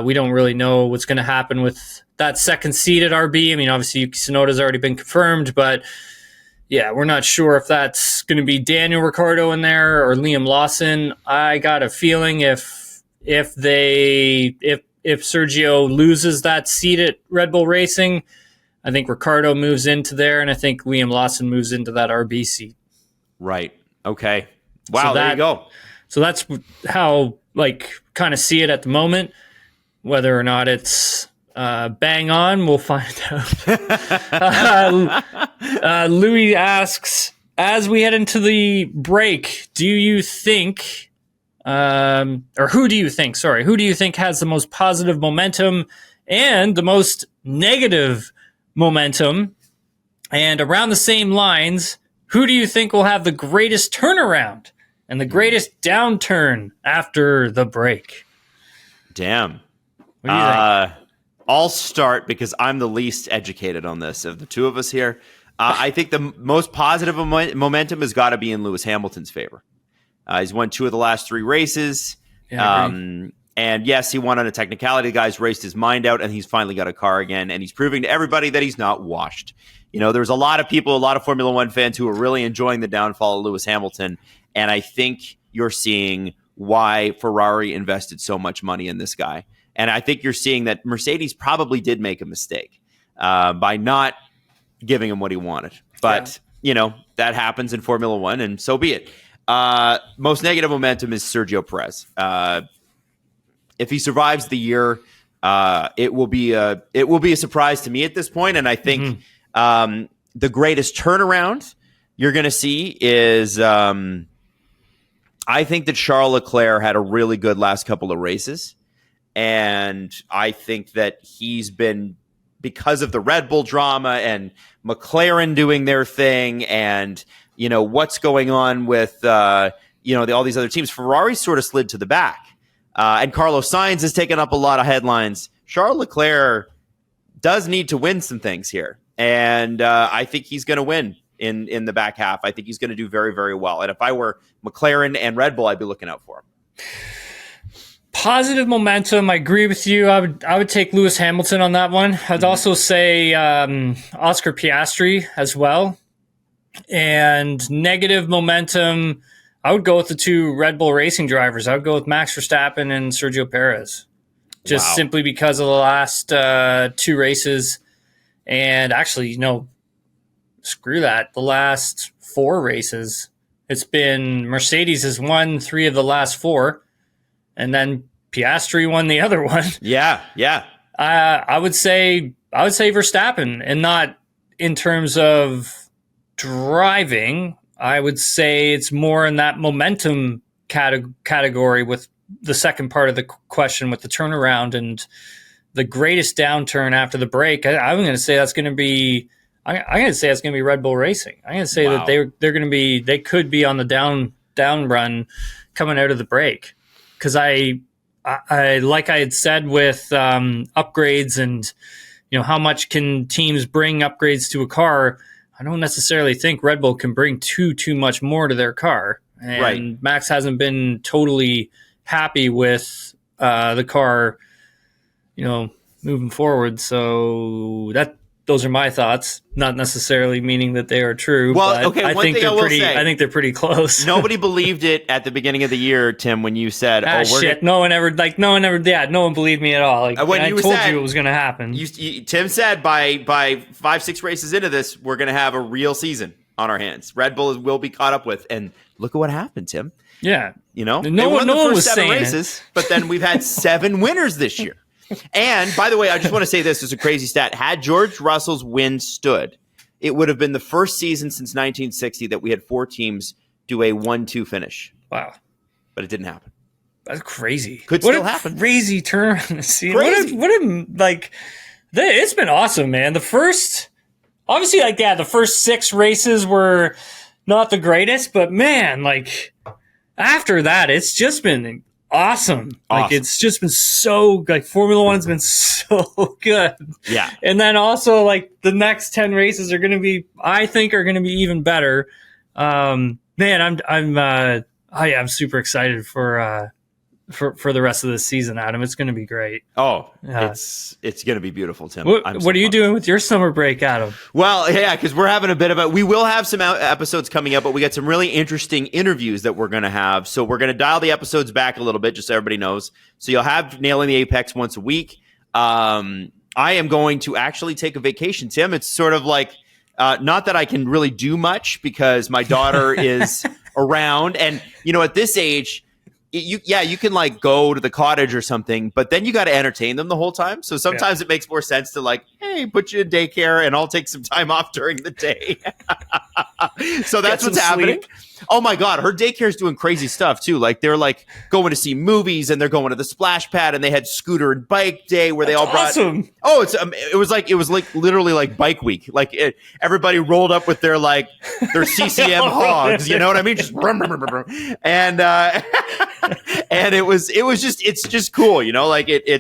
We don't really know what's going to happen with that second seat at RB. I mean, obviously Yuki Tsunoda's already been confirmed, but yeah, we're not sure if that's going to be Daniel Ricciardo in there or Liam Lawson. I got a feeling if Sergio loses that seat at Red Bull Racing, I think Ricciardo moves into there, and I think Liam Lawson moves into that RB seat. Right. Okay. Wow, there you go. So that's how, kind of see it at the moment. Whether or not it's bang on, we'll find out. Louis asks, as we head into the break, do you think... who do you think has the most positive momentum and the most negative momentum? And around the same lines, who do you think will have the greatest turnaround and the greatest downturn after the break? Damn. What do you think? I'll start because I'm the least educated on this of the two of us here. I think the most positive momentum has got to be in Lewis Hamilton's favor. He's won 2 of the last 3 races. Yeah, and yes, he won on a technicality. The guy's raced his mind out, and he's finally got a car again, and he's proving to everybody that he's not washed. There's a lot of people, a lot of Formula One fans who are really enjoying the downfall of Lewis Hamilton, and I think you're seeing why Ferrari invested so much money in this guy. And I think you're seeing that Mercedes probably did make a mistake by not giving him what he wanted. But, that happens in Formula One, and so be it. Most negative momentum is Sergio Perez. If he survives the year, it will be a surprise to me at this point. And I think the greatest turnaround you're going to see is I think that Charles Leclerc had a really good last couple of races. And I think that he's been, because of the Red Bull drama and McLaren doing their thing and, what's going on with, all these other teams, Ferrari sort of slid to the back. And Carlos Sainz has taken up a lot of headlines. Charles Leclerc does need to win some things here. And I think he's going to win in the back half. I think he's going to do very, very well. And if I were McLaren and Red Bull, I'd be looking out for him. Positive momentum. I agree with you. I would take Lewis Hamilton on that one. I'd also say Oscar Piastri as well. And negative momentum, I would go with the 2 Red Bull Racing drivers. I would go with Max Verstappen and Sergio Perez. Just simply because of the last 2 races. And actually, screw that. The last 4 races. It's been Mercedes has won 3 of the last 4. And then Piastri won the other one. Yeah. I would say Verstappen, and not in terms of driving. I would say it's more in that momentum category with the second part of the question with the turnaround and the greatest downturn after the break. I'm going to say that's going to be. I'm going to say it's going to be Red Bull Racing. I'm going to say that they're going to be. They could be on the down run coming out of the break. Because I like I had said with upgrades and how much can teams bring upgrades to a car, I don't necessarily think Red Bull can bring too much more to their car. And Max hasn't been totally happy with the car, moving forward. So those are my thoughts, not necessarily meaning that they are true. Well, but okay, I think they're pretty close. Nobody believed it at the beginning of the year, Tim, when you said, shit. No one believed me at all. I told you it was going to happen. Tim said by 5-6 races into this, we're going to have a real season on our hands. Red Bull will be caught up with, and look at what happened, Tim. Yeah. They won the first 7 races, but then we've had 7 winners this year. And by the way, I just want to say this is a crazy stat. Had George Russell's win stood, it would have been the first season since 1960 that we had 4 teams do a 1-2 finish. Wow. But it didn't happen. That's crazy. Could still happen. Crazy turn on the season. It's been awesome, man. The first 6 races were not the greatest, but man, after that, it's just been awesome. It's just been so Formula One's been so good. Yeah. And then also the next 10 races are going to be even better. Man, I'm super excited for the rest of the season, Adam. It's going to be great. Oh, it's going to be beautiful, Tim. What are you doing with your summer break, Adam? Well, yeah, because we're having we will have some episodes coming up, but we got some really interesting interviews that we're going to have. So we're going to dial the episodes back a little bit, just so everybody knows. So you'll have Nailing the Apex once a week. I am going to actually take a vacation, Tim. It's sort of not that I can really do much because my daughter is around. And, at this age, you can go to the cottage or something, but then you got to entertain them the whole time. So sometimes it makes more sense to hey, put you in daycare and I'll take some time off during the day. So that's what's happening. Sleep. Oh my God, her daycare is doing crazy stuff too. They're going to see movies and they're going to the splash pad and they had scooter and bike day where they all brought. Awesome. Oh, it was literally bike week. Everybody rolled up with their CCM hogs. You know what I mean? Just and it's just cool.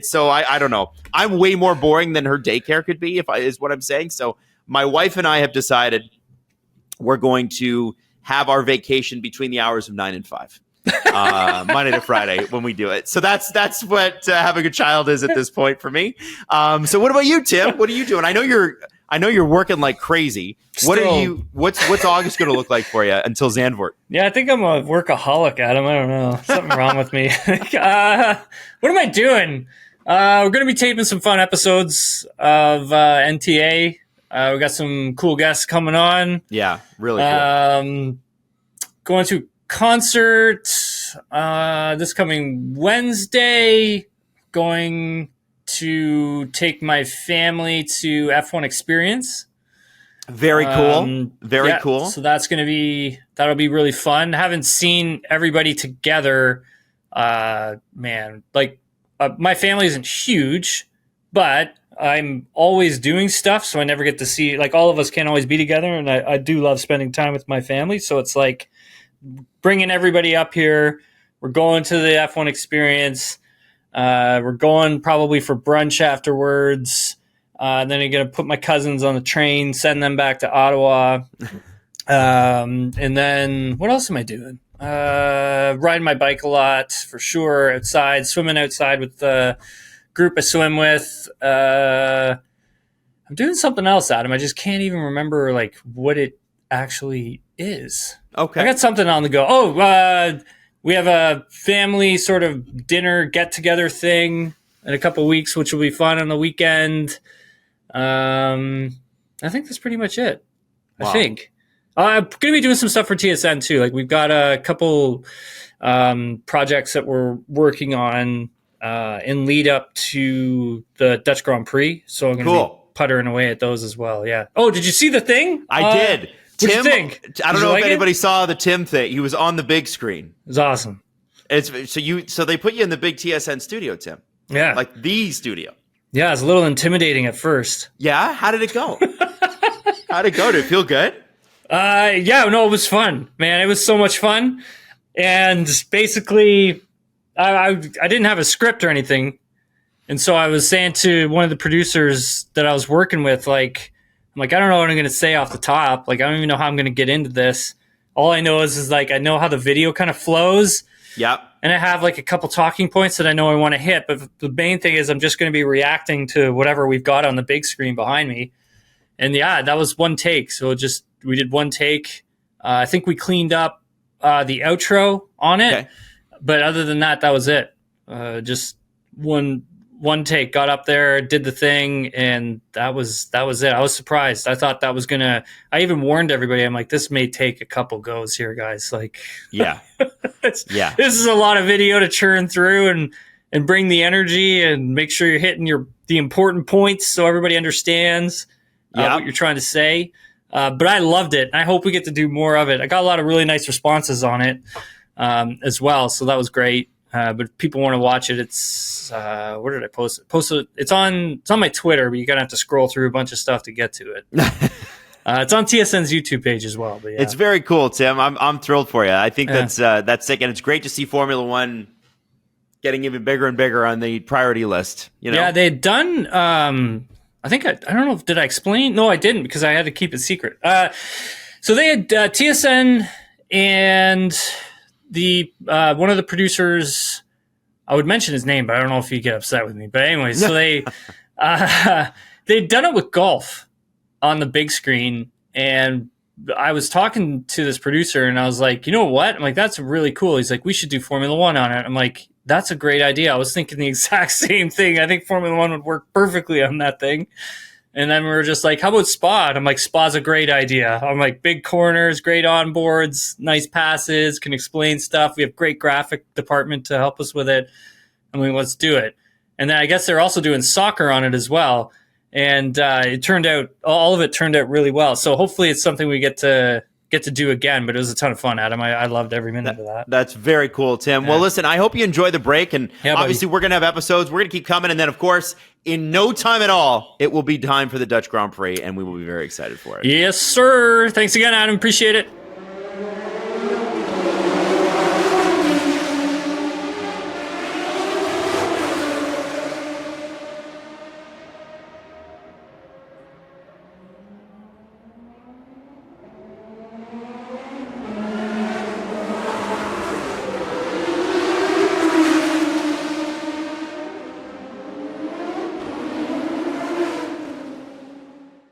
So I don't know. I'm way more boring than her daycare could be is what I'm saying. So my wife and I have decided we're going to have our vacation between the hours of 9 and 5. Monday to Friday when we do it. So that's what having a child is at this point for me. So what about you, Tim? What are you doing? I know you're working like crazy. What's August going to look like for you until Zandvoort? Yeah, I think I'm a workaholic, Adam. I don't know. Something wrong with me. What am I doing? We're going to be taping some fun episodes of NTA. We got some cool guests coming on. Yeah, really cool. Going to concert this coming Wednesday. Going to take my family to F1 Experience. Very cool. Very cool. So that'll be really fun. Haven't seen everybody together. Man, like my family isn't huge, but I'm always doing stuff, so I never get to see, like, all of us can't always be together, and I do love spending time with my family, so it's like bringing everybody up here. We're going to the F1 Experience. We're going probably for brunch afterwards. Then I'm going to put my cousins on the train, send them back to Ottawa. And then what else am I doing? Riding my bike a lot, for sure, outside, swimming outside with the group I swim with. I'm doing something else, Adam. I just can't even remember like what it actually is. Okay. I got something on the go. We have a family sort of dinner get-together thing in a couple of weeks, which will be fun on the weekend. I think that's pretty much it. Wow. I think. I'm going to be doing some stuff for TSN too. Like, we've got a couple projects that we're working on in lead up to the Dutch Grand Prix. So I'm going to be puttering away at those as well. Yeah. Oh, did you see the thing? I did. Tim, what'd you think? I don't know if anybody saw the Tim thing. He was on the big screen. It was awesome. So they put you in the big TSN studio, Tim. Yeah. Like the studio. Yeah, it was a little intimidating at first. Yeah? How did it go? How'd it go? Did it feel good? Yeah, no, it was fun, man. It was so much fun. And basically, I didn't have a script or anything. And so I was saying to one of the producers that I was working with, like, I'm like, I don't know what I'm going to say off the top. Like, I don't even know how I'm going to get into this. All I know is like, I know how the video kind of flows. Yep. And I have like a couple talking points that I know I want to hit. But the main thing is I'm just going to be reacting to whatever we've got on the big screen behind me. And yeah, that was one take. So we did one take. I think we cleaned up the outro on it. Okay. But other than that, that was it. Just one take, got up there, did the thing, and that was it. I was surprised. I thought that was I even warned everybody. I'm like, this may take a couple goes here, guys. Like, yeah. This is a lot of video to churn through and bring the energy and make sure you're hitting the important points so everybody understands what you're trying to say. But I loved it. I hope we get to do more of it. I got a lot of really nice responses on it as well, so that was great. But if people want to watch it, it's where did I post it? It's on my Twitter, but you're gonna have to scroll through a bunch of stuff to get to it. It's on TSN's YouTube page as well. But yeah. It's very cool, Tim. I'm thrilled for you. I think that's sick, and it's great to see Formula One getting even bigger and bigger on the priority list. You know? Yeah, they had done. I think I don't know. Did I explain? No, I didn't, because I had to keep it secret. So they had TSN and the one of the producers. I would mention his name, but I don't know if he'd get upset with me. But anyway, so they'd done it with golf on the big screen, and I was talking to this producer, and I was like, you know what? I'm like, that's really cool. He's like, we should do Formula One on it. I'm like, that's a great idea. I was thinking the exact same thing. I think Formula One would work perfectly on that thing. And then we were just like, how about Spa? And I'm like, Spa's a great idea. I'm like, big corners, great onboards, nice passes, can explain stuff. We have great graphic department to help us with it. I mean, let's do it. And then I guess they're also doing soccer on it as well. And it turned out, all of it turned out really well. So hopefully it's something we get to do again, but it was a ton of fun, Adam. I loved every minute of that. That's very cool, Tim. Yeah. Well, listen, I hope you enjoy the break, and obviously we're going to have episodes. We're going to keep coming, and then, of course, in no time at all, it will be time for the Dutch Grand Prix, and we will be very excited for it. Yes, sir. Thanks again, Adam. Appreciate it.